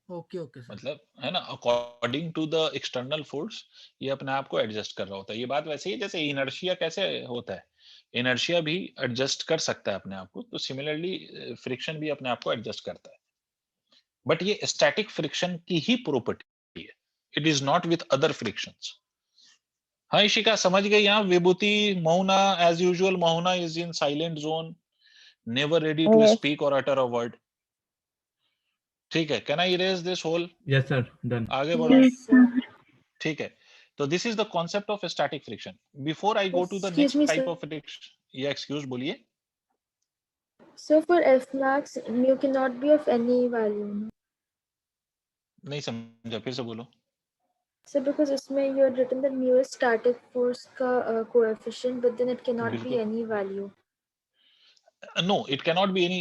Okay okay sir.
मतलब है ना, according to the external force ये अपने आप को एडजस्ट कर रहा होता है। ये बात वैसे ही जैसे इनर्शिया कैसे होता है, इनर्शिया भी एडजस्ट कर सकता है अपने आप को, तो सिमिलरली फ्रिक्शन भी अपने आप को एडजस्ट करता है। बट ये स्टैटिक फ्रिक्शन की ही प्रॉपर्टी है, it is not with other frictions. हाँ इशिका समझ गई? यहाँ Vibhuti, Mohana as usual, Mohana is in silent zone, never ready to speak और अटर अ वर्ड। ठीक है, can I erase this whole?
Yes, sir. Done.
आगे बढ़ो।
Yes, sir.
ठीक है, तो this is the concept of static friction. Before I go to the
Excuse
next
me,
type
sir.
Of friction, ये excuse बोलिए।
So for F max, mu cannot be of any value. No?
नहीं समझा, फिर से बोलो।
So because इसमें you had written that mu is static force का coefficient, but then it cannot be
बिल्कुल।
any value.
No, it cannot be any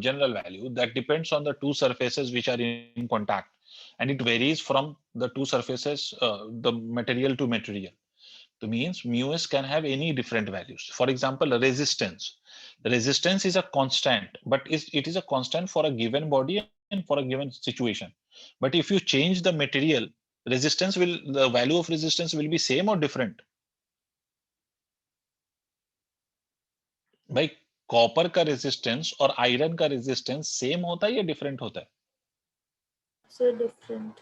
general value. That depends on the two surfaces which are in contact. and it varies from the two surfaces, the material to material. So means μs can have any different values. For example, resistance. Resistance is a constant, but it is a constant for a given body and for a given situation. But if you change the material, the value of resistance will be same or different? भाई copper का resistance और iron का resistance same होता है या different होता है?
So different.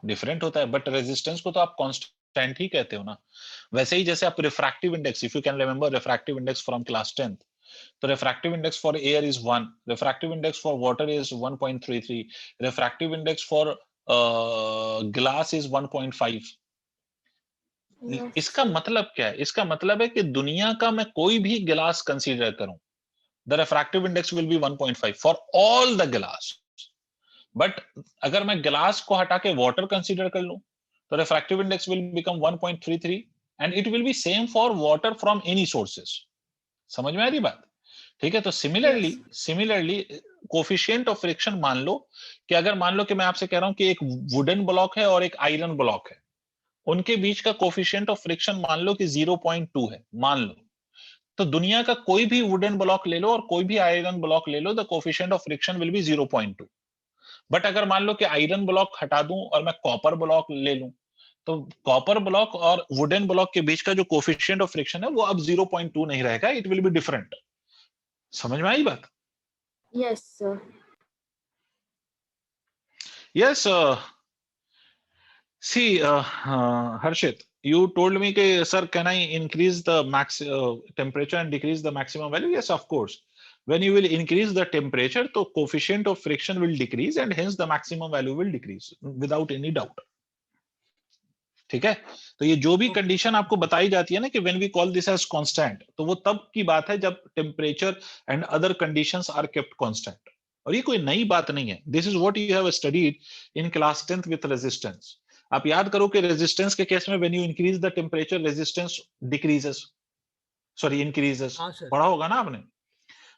Different होता है, बट रेजिस्टेंस को तो आप कांस्टेंट ही कहते हो ना. वैसे ही जैसे आप refractive index, if you can remember refractive index from class 10th, तो refractive index for air is 1, refractive index for water is 1.33, refractive index for glass is 1.5.
Yes,
इसका
sir.
मतलब क्या है? इसका मतलब है कि दुनिया का मैं कोई भी गिलास कंसीडर करूं, the refractive index will be 1.5 for all the glass. But अगर मैं गिलास को हटा के वाटर कंसीडर कर लूं, तो refractive index will become 1.33 and it will be same for water from any sources. समझ में आ रही बात? ठीक है. तो सिमिलरली कोफिशिएंट ऑफ फ्रिक्शन मान लो कि अगर मान लो कि मैं आपसे कह रहा हूं कि एक वुडन ब्लॉक है और एक आयरन ब्लॉक है, उनके बीच का कोफिशिएंट ऑफ फ्रिक्शन मान लो कि 0.2 है, मान लो. तो दुनिया का कोई भी वुडन ब्लॉक ले लो और कोई भी आयरन ब्लॉक ले लो, the coefficient of friction will be 0.2. But अगर मान लो कि आयरन ब्लॉक हटा दूं और मैं कॉपर ब्लॉक ले लूं, तो कॉपर ब्लॉक और वुडन ब्लॉक के बीच का जो कोफिशिएंट ऑफ फ्रिक्शन है वो अब 0.2 नहीं रहेगा, इट विल बी डिफरेंट. समझ में आई बात?
Yes, sir.
Yes. See Harshit, you told me कि sir, can I increase the max temperature and decrease the maximum value? Yes, of course. When you will increase the temperature, तो coefficient of friction will decrease and hence the maximum value will decrease without any doubt. ठीक है. तो ये जो भी condition आपको बताई जाती है ना कि when we call this as constant, तो वो तब की बात है जब temperature and other conditions are kept constant. और ये कोई नई बात नहीं है. This is what you have studied in class 10th with resistance. आप याद करो कि रेजिस्टेंस के केस में when you increase the temperature resistance decreases, sorry increases. पढ़ा होगा ना आपने.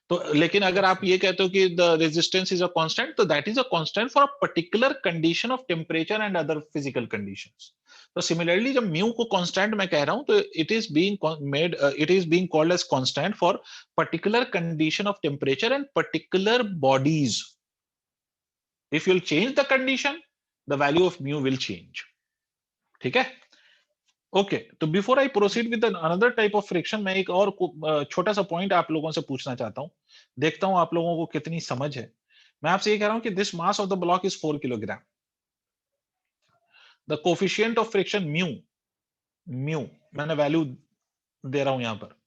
तो लेकिन अगर आप ये कहते हो कि the resistance is a constant, तो that is a constant for a particular condition of temperature and other physical conditions. तो सिमिलरली जब म्यू को कांस्टेंट मैं कह रहा हूं, तो it is being called as constant for particular condition of temperature and particular bodies. If you will change the condition, the value of mu will change. ठीक है. ओके. तो before I proceed with another type of friction, मैं एक और छोटा सा point आप लोगों से पूछना चाहता हूं. देखता हूं आप लोगों को कितनी समझ है. मैं आपसे ये कह रहा हूं कि this mass of the block is 4 kilogram. The coefficient of friction mu मैंने वैल्यू दे रहा हूं यहां पर,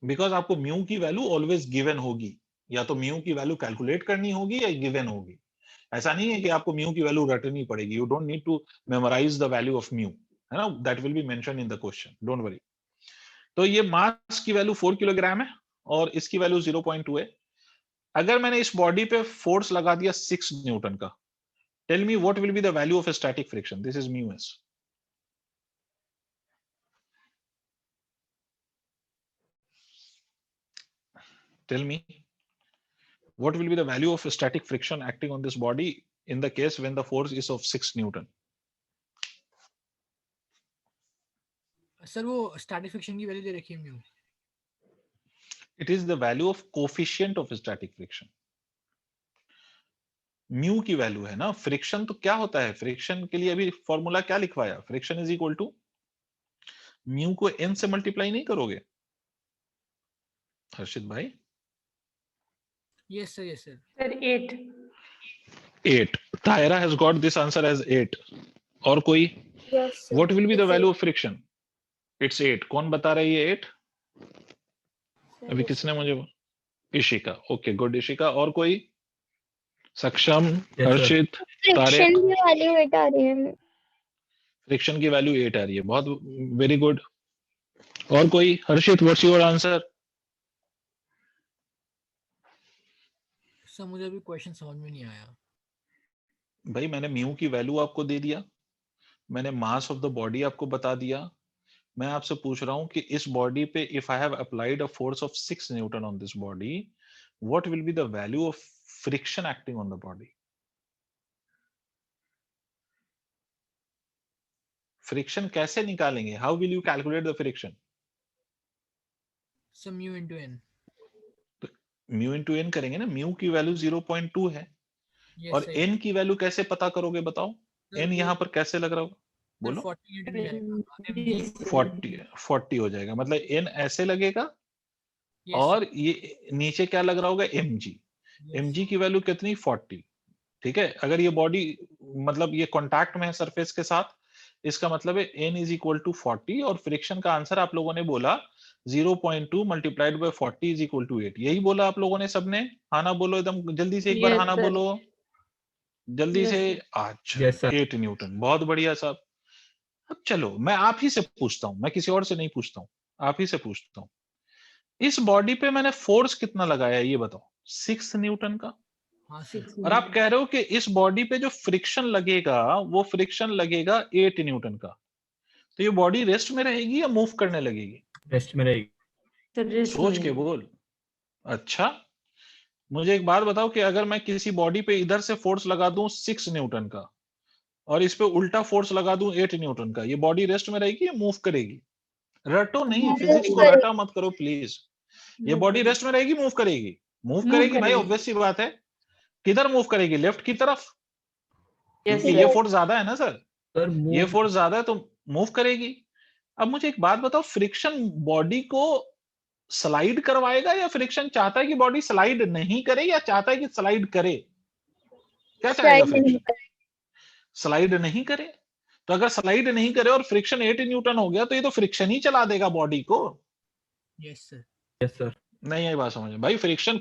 बिकॉज आपको म्यू की वैल्यू ऑलवेज गिवन होगी. या तो म्यू की वैल्यू कैलकुलेट करनी होगी या गिवन होगी. ऐसा नहीं है कि आपको म्यू की वैल्यू रटनी पड़ेगी. You don't need to memorize the value of mu, है ना. That will be mention in the question, don't worry. तो ये मास की वैल्यू 4 किलोग्राम है और इसकी वैल्यू 0.2 है. अगर मैंने इस बॉडी पे फोर्स लगा दिया 6 न्यूटन का, tell me what will be the value of static friction. This is mu S. Tell me what will be the value of static friction acting on this body in the case when the force is of 6 Newton?
Sir वो static friction की value दे रखी है mu.
It is the value of coefficient of static friction. Mu की value है ना. Friction तो क्या होता है? फ्रिक्शन के लिए अभी फॉर्मूला क्या लिखवाया? Friction is equal to mu को n से मल्टीप्लाई नहीं करोगे हर्षित भाई?
Yes sir, yes sir.
Sir 8.
8. Tyra has got this answer as 8. और कोई?
Yes, sir.
What will be the
It's
value
8.
of friction? It's 8. कौन बता रहा है ये 8?
Sir,
अभी
yes,
किसने
sir.
मुझे? इशिका. Okay, good Ishika. और कोई? Saksham,
Yes, sir.
Harshit,
friction
Tariq.
की वैल्यू 8 आ रही है.
फ्रिक्शन की वैल्यू 8 आ रही है. बहुत वेरी गुड. और कोई? हर्षित, व्हाट्स योर आंसर?
सर मुझे अभी क्वेश्चन समझ में नहीं आया.
भाई मैंने म्यू की वैल्यू आपको दे दिया, मैंने मास ऑफ द बॉडी आपको बता दिया. मैं आपसे पूछ रहा हूं कि इस बॉडी पे if I have applied a force of 6 newton on this body, what will be the value of friction acting on the body? Friction कैसे निकालेंगे? How will you calculate the friction?
So mu into N.
Mu into N करेंगे ना, mu की value 0.2 है और N की value कैसे पता करोगे बताओ? एन यहाँ पर कैसे लग रहा होगा? बोलो। 40 हो जाएगा, मतलब एन ऐसे लगेगा और ये नीचे क्या लग रहा होगा? mg। mg की वैल्यू कितनी? 40। ठीक है, अगर ये बॉडी मतलब ये कांटेक्ट में है सरफेस के साथ, इसका मतलब है n इज इक्वल टू 40 और फ्रिक्शन का आंसर आप लोगों ने बोला 0.2 multiplied by 40 is equal to 8। यही बोला आप लोगों ने सबने? हाँ ना बोलो एकदम जल्दी से, एक बार हाँ ना बोलो जल्दी से। अच्छा 8 न्यूटन, बहुत बढ़िया साहब। अब चलो मैं आप ही से पूछता हूं, मैं किसी और से नहीं पूछता हूं, आप ही से पूछता हूं। इस बॉडी पे मैंने फोर्स कितना लगाया ये बताओ? 6 न्यूटन का।
हाँ सर।
और आप कह रहे हो कि इस बॉडी पे जो फ्रिक्शन लगेगा वो फ्रिक्शन लगेगा 8 न्यूटन का। तो ये बॉडी रेस्ट में रहेगी या मूव करने लगेगी?
रेस्ट में रहेगी।
सोच के बोल। अच्छा मुझे एक बात बताओ कि अगर मैं किसी बॉडी पे इधर से फोर्स लगा दूं 6 न्यूटन का और इस पे उल्टा फोर्स लगा दूं 8 न्यूटन का, ये बॉडी रेस्ट में रहेगी या मूव करेगी? रटो नहीं, फिजिक्स को रटा मत करो प्लीज। ये बॉडी रेस्ट में रहेगी, मूव करेगी? मूव करेगी भाई, ऑब्वियस सी बात है। किधर मूव करेगी? लेफ्ट की तरफ, क्योंकि ये फोर्स ज्यादा है ना सर, ये फोर्स ज्यादा है तो मूव करेगी। अब मुझे एक बात बताओ, फ्रिक्शन बॉडी को स्लाइड करवाएगा या फ्रिक्शन चाहता है कि बॉडी स्लाइड नहीं करे या चाहता है कि स्लाइड करे? क्या चाहेगा फ्रिक्शन? स्लाइड नहीं करे। तो अगर स्लाइड नहीं करे और फ्रिक्शन 8 न्यूटन हो गया तो ये तो फ्रिक्शन ही चला देगा बॉडी को।
Yes sir.
Yes sir.
नहीं आई बात समझ में भाई? फ्रिक्शन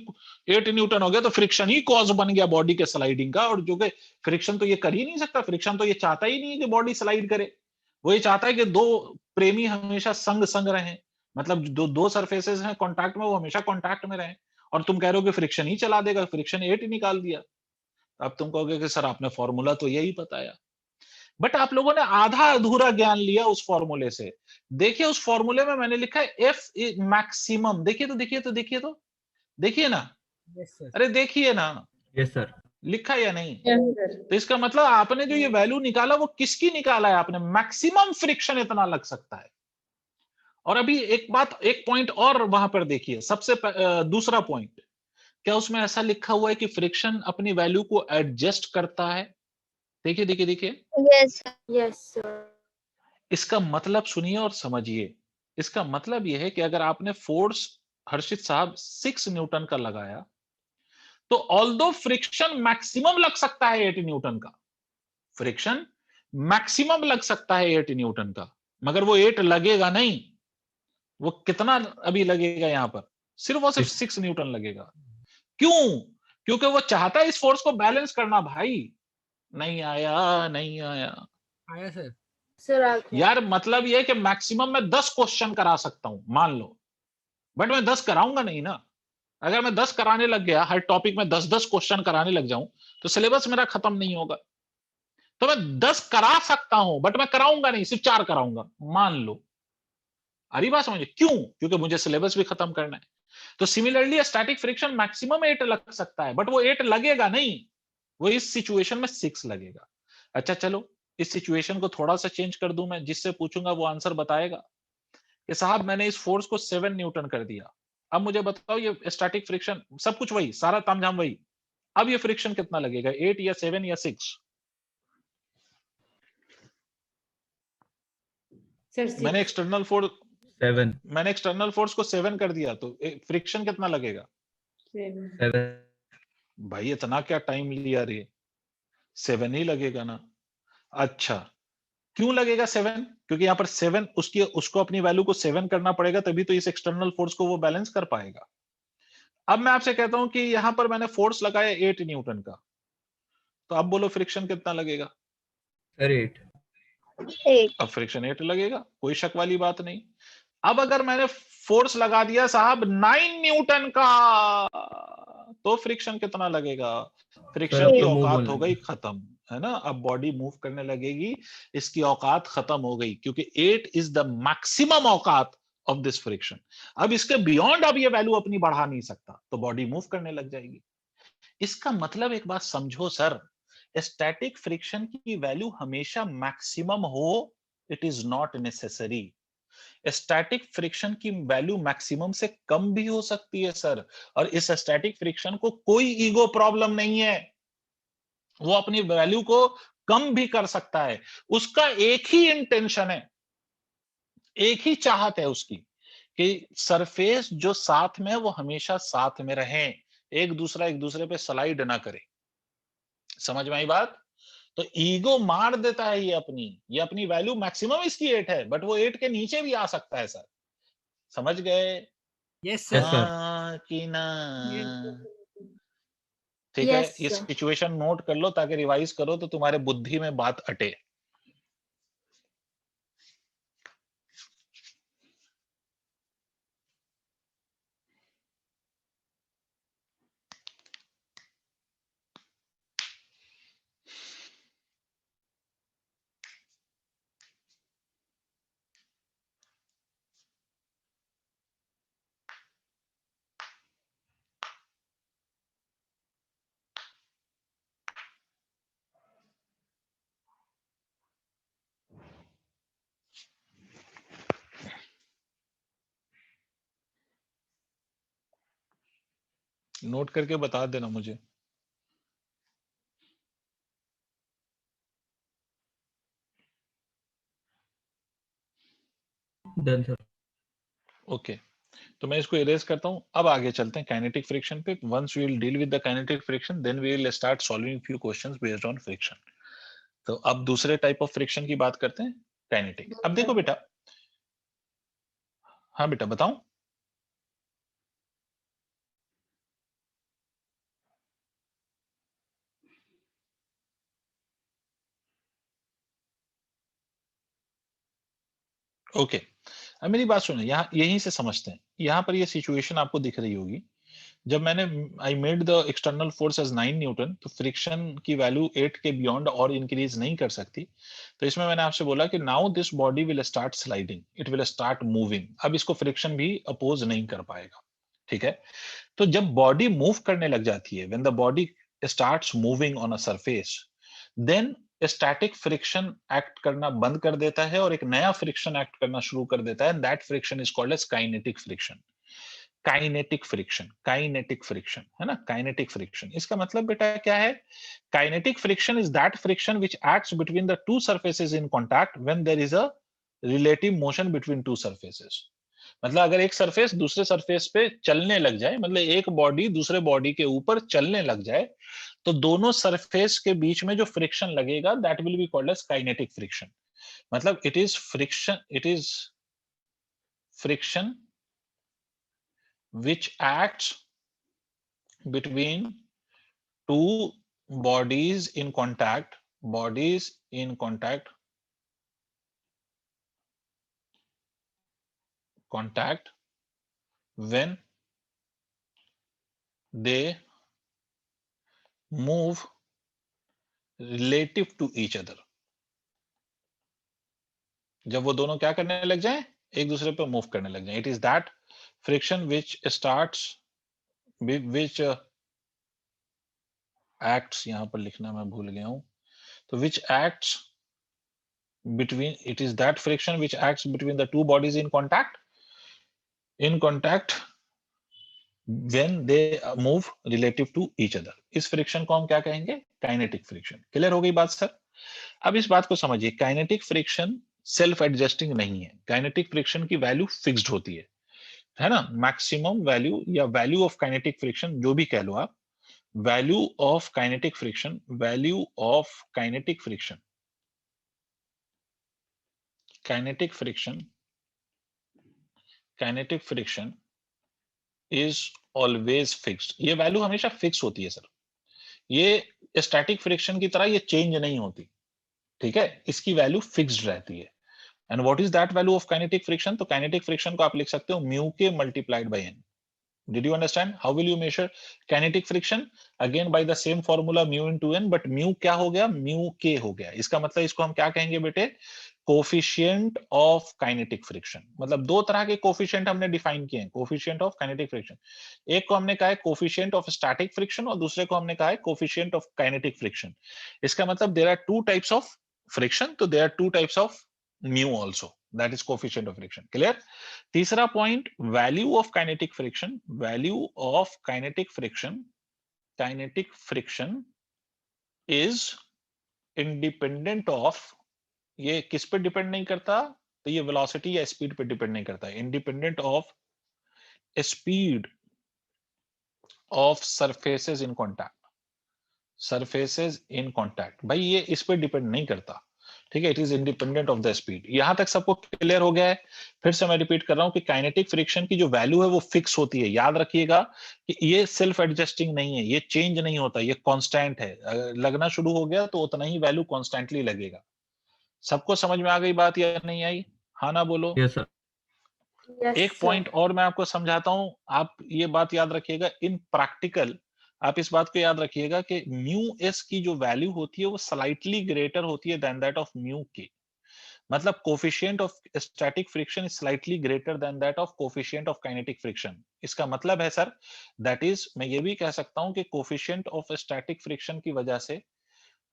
8 न्यूटन हो गया तो फ्रिक्शन ही कॉज बन गया बॉडी के स्लाइडिंग का, और जो कि फ्रिक्शन तो ये कर ही नहीं सकता। फ्रिक्शन तो ये चाहता ही नहीं है कि बॉडी स्लाइड करे, वो ये चाहता है कि दो प्रेमी हमेशा संग संग रहें, मतलब जो दो सरफेसेस हैं कांटेक्ट में वो हमेशा कांटेक्ट में रहें। और तुम कह रहे हो कि फ्रिक्शन ही चला देगा, फ्रिक्शन 8 निकाल दिया। अब तुम कहोगे कि सर आपने फॉर्मूला तो यही बताया, बट आप लोगों ने आधा अधूरा ज्ञान लिया उस फॉर्मूले से। देखिए उस फॉर्मूले में मैंने लिखा है एफ मैक्सिमम। देखिए तो देखिए तो देखिए तो देखिए ना।
Yes sir.
अरे देखिए ना,
यस सर।
लिखा या नहीं? तो इसका मतलब आपने जो ये वैल्यू निकाला वो किसकी निकाला है आपने? मैक्सिमम फ्रिक्शन इतना लग सकता है। और अभी एक बात, एक पॉइंट और वहां पर देखिए, सबसे दूसरा पॉइंट, क्या उसमें ऐसा लिखा हुआ है कि फ्रिक्शन अपनी वैल्यू को एडजस्ट करता है? देखिए देखिए देखिए।
Yes sir.
इसका मतलब सुनिए और समझिए। इसका मतलब यह है कि अगर आपने फोर्स हर्षित साहब 6 न्यूटन का लगाया तो ऑल्दो फ्रिक्शन मैक्सिमम लग सकता है 8 न्यूटन का, फ्रिक्शन मैक्सिमम लग सकता है 8 न्यूटन का, मगर वो 8 लगेगा नहीं। वो कितना अभी लगेगा यहां पर? सिर्फ और सिर्फ 6 न्यूटन लगेगा। क्यों? क्योंकि वो चाहता है इस फोर्स को बैलेंस करना। भाई नहीं आया, नहीं आया।
आया सर।
सर
यार मतलब ये है कि मैक्सिमम मैं 10 क्वेश्चन करा सकता हूं मान लो, बट मैं 10 कराऊंगा नहीं ना। अगर मैं 10 कराने लग गया, हर टॉपिक में 10-10 क्वेश्चन कराने लग जाऊं तो सिलेबस मेरा खत्म नहीं होगा। तो मैं 10 करा सकता हूं बट मैं कराऊंगा नहीं, सिर्फ 4 कराऊंगा मान लो। अरे बात समझिए क्यों? क्योंकि मुझे सिलेबस भी खत्म करना है। तो सिमिलरली स्टैटिक फ्रिक्शन मैक्सिमम 8 लग सकता है बट वो 8 लगेगा नहीं, वो इस सिचुएशन में 6 लगेगा। अच्छा चलो इस सिचुएशन को थोड़ा सा चेंज कर दूं मैं, जिससे पूछूंगा वो आंसर बताएगा कि साहब मैंने इस फोर्स को 7 न्यूटन कर दिया। अब मुझे बताओ ये स्टैटिक फ्रिक्शन सब कुछ वही, सारा तामझाम वही, अब ये फ्रिक्शन कितना लगेगा? 8 या 7 या 6? मैंने एक्सटर्नल फोर्स
7
मैंने एक्सटर्नल फोर्स को 7 कर दिया तो फ्रिक्शन कितना लगेगा?
7
भाई इतना क्या टाइम लिया रे? 7 ही लगेगा ना। अच्छा क्यों लगेगा 7? क्योंकि यहाँ पर 7 उसको अपनी वैल्यू को 7 करना पड़ेगा, तभी तो इस एक्सटर्नल फोर्स को वो बैलेंस कर पाएगा। अब मैं आपसे कहता हूं कि यहां पर मैंने फोर्स लगाया 8 न्यूटन का, तो अब बोलो फ्रिक्शन कितना लगेगा?
सर 8
अब फ्रिक्शन 8 लगेगा, कोई शक वाली बात नहीं। अब अगर मैंने फोर्स लगा दिया साहब 9 न्यूटन का, तो फ्रिक्शन कितना लगेगा? फ्रिक्शन की औकात हो गई खत्म, है ना। अब बॉडी मूव करने लगेगी, इसकी औकात खत्म हो गई, क्योंकि 8 इज द मैक्सिमम औकात ऑफ दिस फ्रिक्शन। अब इसके बियॉन्ड अब ये वैल्यू अपनी बढ़ा नहीं सकता, तो बॉडी मूव करने लग जाएगी। इसका मतलब एक बात समझो सर, स्टैटिक फ्रिक्शन की वैल्यू हमेशा मैक्सिमम हो it is not necessary. Static friction की वैल्यू मैक्सिमम से कम भी हो सकती है सर, और इस स्टैटिक फ्रिक्शन को कोई ईगो प्रॉब्लम नहीं है, वो अपनी वैल्यू को कम भी कर सकता है। उसका एक ही इंटेंशन है, एक ही चाहत है उसकी कि सरफेस जो साथ में है वो हमेशा साथ में रहे, एक दूसरे पे स्लाइड ना करे। समझ में आई बात? तो ईगो मार देता है ये अपनी वैल्यू मैक्सिमम इसकी 8 है, बट वो 8 के नीचे भी आ सकता है सर। समझ गए?
Yes
Yes,
sir.
sir.
हाँ कि ना? ठीक
Yes,
है, ये
sir.
सिचुएशन नोट कर लो ताकि रिवाइज करो तो तुम्हारे बुद्धि में बात अटे। नोट करके बता देना मुझे।
Done, sir.
ओके, तो मैं इसको इरेज करता हूं। अब आगे चलते हैं काइनेटिक फ्रिक्शन पे। Once we will deal with the kinetic friction, then we will start solving few questions based on friction. तो अब दूसरे टाइप ऑफ फ्रिक्शन की बात करते हैं, काइनेटिक। अब देखो बेटा, हाँ बेटा बताऊं? ओके, अब मेरी बात सुनो, यहाँ यहीं से समझते हैं। यहाँ पर ये सिचुएशन आपको दिख रही होगी, जब मैंने I made the external force as 9 newton, तो फ्रिक्शन की वैल्यू 8 के बियॉन्ड और इंक्रीज नहीं कर सकती। तो इसमें मैंने आपसे बोला कि now this body will start sliding, it will start moving. अब इसको फ्रिक्शन भी अपोज नहीं कर पाएगा, ठीक है? तो जब बॉडी मूव करने लग जाती है, when the body starts moving on a surface, then static friction act करना बंद कर देता है और एक नया फ्रिक्शन एक्ट करना शुरू कर देता है। That friction is called as kinetic friction. Kinetic friction, kinetic friction है ना, काइनेटिक फ्रिक्शन। इसका मतलब बेटा क्या है? Kinetic friction is that friction which acts between the two surfaces in contact when there is a relative motion between two surfaces. मतलब अगर एक सरफेस दूसरे सरफेस पे चलने लग जाए, मतलब एक बॉडी दूसरे बॉडी के ऊपर चलने लग जाए, तो दोनों सरफेस के बीच में जो फ्रिक्शन लगेगा, that will be called as kinetic friction. मतलब it is friction which acts between two bodies in contact, contact when they move relative to each other। जब वो दोनों क्या करने लग जाए, एक दूसरे पे मूव करने लग जाए। It is that friction which starts which acts, यहां पर लिखना मैं भूल गया हूं, तो which acts between, it is that friction which acts between the two bodies in contact when they move relative to each other। इस फ्रिक्शन को हम क्या कहेंगे? Kinetic friction. क्लियर हो गई बात सर? अब इस बात को समझिए, काइनेटिक फ्रिक्शन सेल्फ एडजस्टिंग नहीं है। काइनेटिक फ्रिक्शन की वैल्यू फिक्स्ड होती है ना? मैक्सिमम वैल्यू या वैल्यू ऑफ काइनेटिक फ्रिक्शन, जो भी कह लो आप, value of kinetic friction, value of kinetic friction, kinetic friction, kinetic friction is always fixed. ये वैल्यू हमेशा फिक्स होती है सर। ये स्टैटिक फ्रिक्शन की तरह ये चेंज नहीं होती, ठीक है? इसकी वैल्यू फिक्स्ड रहती है। And what is that value of kinetic friction? तो काइनेटिक फ्रिक्शन को आप लिख सकते हो mu K multiplied by N. Did you understand? How will you measure kinetic friction? Again by the same formula mu into n, but mu क्या हो गया? mu k हो गया। इसका मतलब इसको हम क्या कहेंगे बेटे? Coefficient of kinetic friction. मतलब दो तरह के कोफिशिएंट हमने डिफाइन किए हैं, कोफिशिएंट ऑफ काइनेटिक फ्रिक्शन। एक को हमने कहा है कोफिशिएंट ऑफ स्टैटिक फ्रिक्शन और दूसरे को हमने कहा है कोफिशिएंट ऑफ काइनेटिक फ्रिक्शन। इसका मतलब there are two types of friction, तो there are two types of mu also, that is coefficient of friction. Clear? तीसरा point, value of kinetic friction. Value of kinetic friction is independent of, ये किस पे depend नहीं करता, तो ये velocity या स्पीड पे डिपेंड नहीं करता है, independent of speed of surfaces in contact. Surfaces in contact, भाई ये इस पे डिपेंड नहीं करता, ठीक है. It is independent of the speed. यहां तक सबको क्लियर हो गया है? फिर से मैं रिपीट कर रहा हूं कि काइनेटिक फ्रिक्शन की जो वैल्यू है वो फिक्स होती है. याद रखिएगा कि ये सेल्फ एडजस्टिंग नहीं है, ये चेंज नहीं होता, ये कांस्टेंट है. लगना शुरू हो गया तो उतना ही वैल्यू कॉन्स्टेंटली लगेगा. सबको समझ में आ गई बात या नहीं आई? हाँ ना बोलो.
Yes sir.
एक पॉइंट और मैं आपको समझाता हूं, आप ये बात याद रखिएगा. इन प्रैक्टिकल आप इस बात को याद रखिएगा कि म्यू एस की जो वैल्यू होती है वो स्लाइटली ग्रेटर होती है देन दैट ऑफ म्यू के. मतलब coefficient of static friction is slightly greater than that of coefficient of kinetic friction. इसका मतलब है सर, दैट इज, मैं ये भी कह सकता हूं कि कोफिशिएंट ऑफ स्टैटिक फ्रिक्शन की वजह से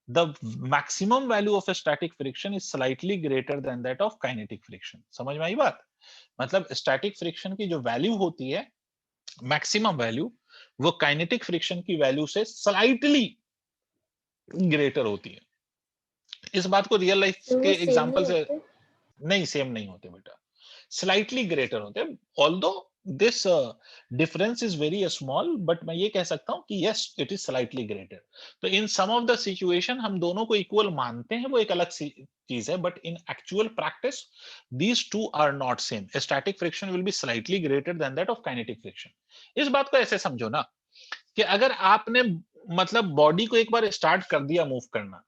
the maximum value of a static friction is slightly greater than that of kinetic friction. समझ में आई बात? मतलब static friction की जो वैल्यू होती है, मैक्सिमम वैल्यू, वो काइनेटिक फ्रिक्शन की वैल्यू से स्लाइटली ग्रेटर होती है. इस बात को रियल लाइफ के एग्जांपल से नहीं, सेम नहीं होते बेटा, स्लाइटली ग्रेटर होते हैं. Although this difference is very small, but मैं ये कह सकता हूं कि yes it is slightly greater. तो इन सम ऑफ द सिचुएशन हम दोनों को इक्वल मानते हैं, वो एक अलग चीज है, but in actual practice these two are not same. Static friction will be slightly greater than that of kinetic friction. इस बात को ऐसे समझो ना कि अगर आपने मतलब बॉडी को एक बार स्टार्ट कर दिया मूव करना,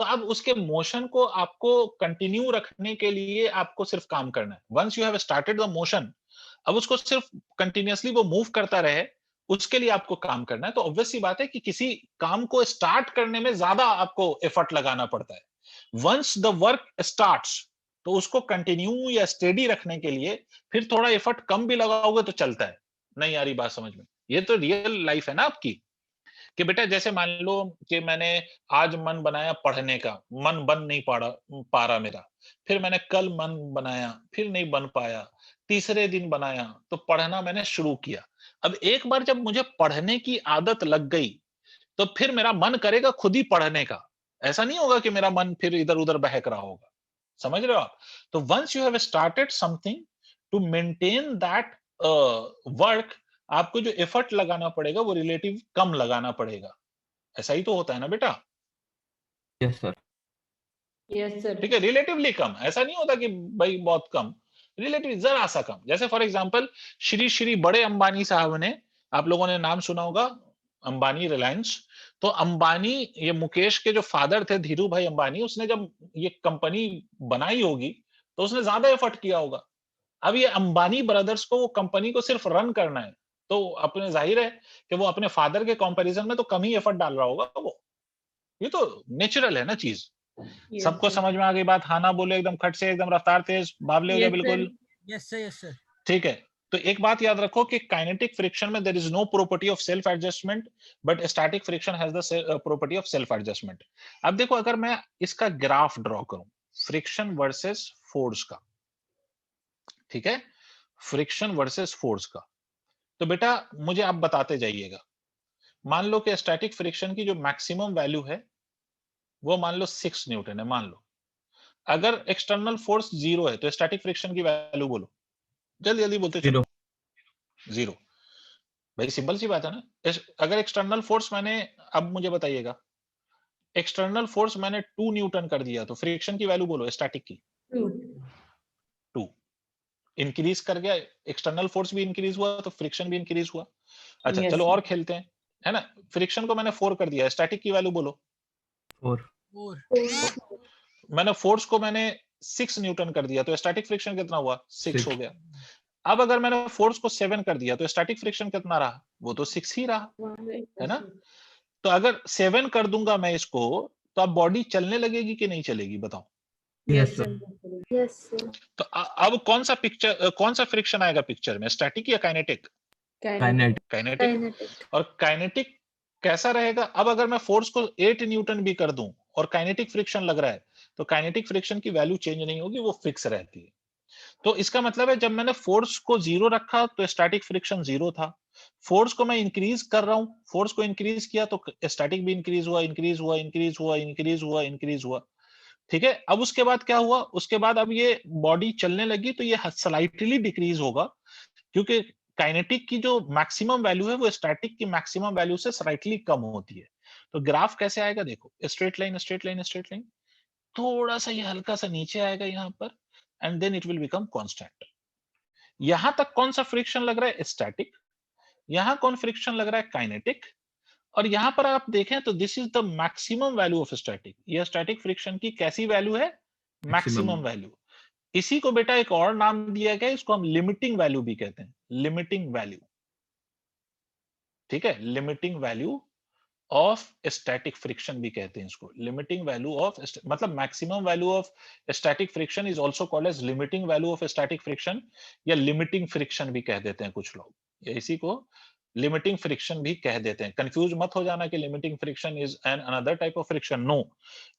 तो अब उसके मोशन को आपको कंटिन्यू रखने के लिए आपको सिर्फ काम करना है. Once you have started the motion, अब उसको सिर्फ कंटिन्यूअसली वो मूव करता रहे, उसके लिए आपको काम करना है. तो ऑब्वियस सी बात है कि किसी काम को स्टार्ट करने में ज्यादा आपको एफर्ट लगाना पड़ता है. वंस द वर्क स्टार्ट्स, तो उसको कंटिन्यू या स्टेडी रखने के लिए फिर थोड़ा एफर्ट कम भी लगाओगे तो चलता है. नहीं आ रही बात समझ में? ये तो रियल लाइफ है ना आपकी, कि बेटा जैसे मान लो कि मैंने आज मन बनाया पढ़ने का, मन बन नहीं पा रहा मेरा. फिर मैंने कल मन बनाया, फिर नहीं बन पाया. तीसरे दिन बनाया तो पढ़ना मैंने शुरू किया. अब एक बार जब मुझे पढ़ने की आदत लग गई, तो फिर मेरा मन करेगा खुद ही पढ़ने का. ऐसा नहीं होगा कि मेरा मन फिर इधर उधर बहक रहा होगा. समझ रहे हो आप? तो once you have started something, to maintain that work, आपको जो एफर्ट लगाना पड़ेगा वो रिलेटिव कम लगाना पड़ेगा. ऐसा ही तो होता है ना बेटा?
Yes sir.
Yes sir.
ठीक है, रिलेटिवली कम. ऐसा नहीं होता कि भाई बहुत कम, रिलेटिव जरा सा कम. जैसे फॉर एग्जांपल श्री बड़े अंबानी साहब ने, आप लोगों ने नाम सुना होगा, अंबानी रिलायंस. तो अंबानी, ये मुकेश के जो फादर थे धीरू भाई अंबानी, उसने जब ये कंपनी बनाई होगी तो उसने ज्यादा एफर्ट किया होगा. अब ये अंबानी ब्रदर्स को वो कंपनी को सिर्फ रन करना है, तो अपने जाहिर है कि वो अपने फादर के कंपैरिजन में तो कम ही एफर्ट डाल रहा होगा वो. ये तो नेचुरल है ना चीज. सबको समझ में आ गई बात? हाँ ना बोले एकदम खट से, एकदम रफ्तार तेज, बाबले हो जाए बिल्कुल.
Yes sir, yes sir.
ठीक है. तो एक बात याद रखो कि काइनेटिक फ्रिक्शन में there is no property of self adjustment, but static friction has the property of self adjustment. अब देखो, अगर मैं इसका ग्राफ ड्रॉ करूं, फ्रिक्शन वर्सेस फोर्स का, ठीक है, फ्रिक्शन वर्सेस फोर्स का, तो बेटा मुझे आप बताते जाइएगा. मान लो कि स्टैटिक फ्रिक्शन की जो मैक्सिमम वैल्यू है वो मान लो 6 न्यूटन है, मान लो. अगर एक्सटर्नल फोर्स 0 है तो स्टैटिक फ्रिक्शन की वैल्यू बोलो, जल्दी जल्दी बोलते चलो. 0. भाई सिंपल सी बात है ना. अगर एक्सटर्नल फोर्स मैंने, अब मुझे बताइएगा, एक्सटर्नल फोर्स मैंने 2 न्यूटन कर दिया, तो फ्रिक्शन की वैल्यू बोलो स्टैटिक की. 2 इंक्रीज कर गया, एक्सटर्नल फोर्स भी इंक्रीज हुआ तो फ्रिक्शन भी इंक्रीज हुआ. अच्छा चलो और खेलते हैं, है ना. फ्रिक्शन को मैंने 4 कर दिया, स्टैटिक की वैल्यू बोलो.
4.
मैंने फोर्स को मैंने 6 न्यूटन कर दिया, तो स्टैटिक फ्रिक्शन कितना हुआ? 6 हो गया. अब अगर मैंने फोर्स को 7 कर दिया तो स्टैटिक फ्रिक्शन कितना रहा? वो तो 6 ही रहा, है ना. तो अगर 7 कर दूंगा मैं इसको, तो अब बॉडी चलने लगेगी कि नहीं चलेगी? बताओ.
Yes sir.
Yes sir.
तो अब कौन सा फ्रिक्शन आएगा पिक्चर में, स्टैटिक या काइनेटिक?
काइनेटिक.
काइनेटिक. और काइनेटिक कैसा रहेगा? अब अगर मैं फोर्स को 8 न्यूटन भी कर दूं और काइनेटिक फ्रिक्शन लग रहा है, तो काइनेटिक फ्रिक्शन की वैल्यू चेंज नहीं होगी, वो फिक्स रहती है। तो इसका मतलब है जब मैंने फोर्स को 0 रखा तो स्टैटिक फ्रिक्शन 0 था। फोर्स को मैं इंक्रीज कर रहा हूं, फोर्स को इंक्रीज किया तो स्टैटिक भी इंक्रीज हुआ, इंक्रीज हुआ, इंक्रीज हुआ, इंक्रीज हुआ, इंक्रीज हुआ। ठीक है, अब उसके बाद क्या हुआ, उसके बाद अब ये बॉडी चलने लगी तो ये स्लाइटली डिक्रीज होगा, क्योंकि काइनेटिक की जो मैक्सिमम वैल्यू है वो स्टैटिक की मैक्सिमम वैल्यू से स्लाइटली कम होती है। तो ग्राफ कैसे आएगा, देखो straight line straight line straight line, थोड़ा सा ये हल्का सा नीचे आएगा यहाँ पर, and then it will become constant. यहां तक कौन सा फ्रिक्शन लग रहा है, स्टैटिक, यहां कौन फ्रिक्शन लग रहा है, काइनेटिक, और यहां पर आप देखें तो this is the maximum value of static. यह स्टैटिक फ्रिक्शन की कैसी वैल्यू है, मैक्सिमम वैल्यू। इसी को बेटा एक और नाम दिया गया, इसको हम लिमिटिंग वैल्यू भी कहते हैं, लिमिटिंग वैल्यू। ठीक है, limiting value of static friction भी कहते हैं इसको, लिमिटिंग वैल्यू ऑफ, मतलब maximum value of static friction is also called as limiting value of static friction, या लिमिटिंग फ्रिक्शन भी कह देते हैं कुछ लोग, या इसी को लिमिटिंग फ्रिक्शन भी कह देते हैं। कंफ्यूज मत हो जाना कि limiting friction is an another type of friction, no,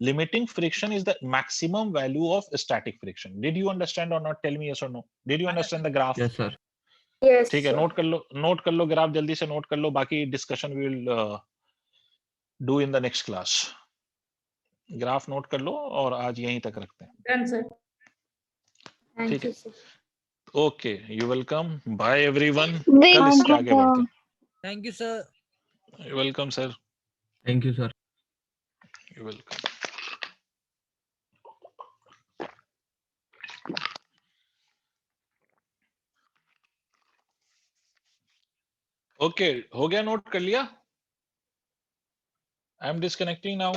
limiting friction is the maximum value of static friction. Did you understand और नॉट, टेल मी यस और no, did you understand the graph?
Yes sir.
Yes,
ठीक है,
sir.
Note कर लो graph, जल्दी से note कर लो, बाकी discussion we will do in the next class. Graph note कर लो और आज यहीं तक रखते हैं।
Done, sir.
Thank
ठीक है,
you, sir.
Okay, you welcome, bye everyone.
Wait,
कल इसके आगे बढ़ते हैं।
Thank you sir.
Welcome sir,
thank you sir.
You welcome. Okay, हो गया, नोट कर लिया? I am disconnecting now.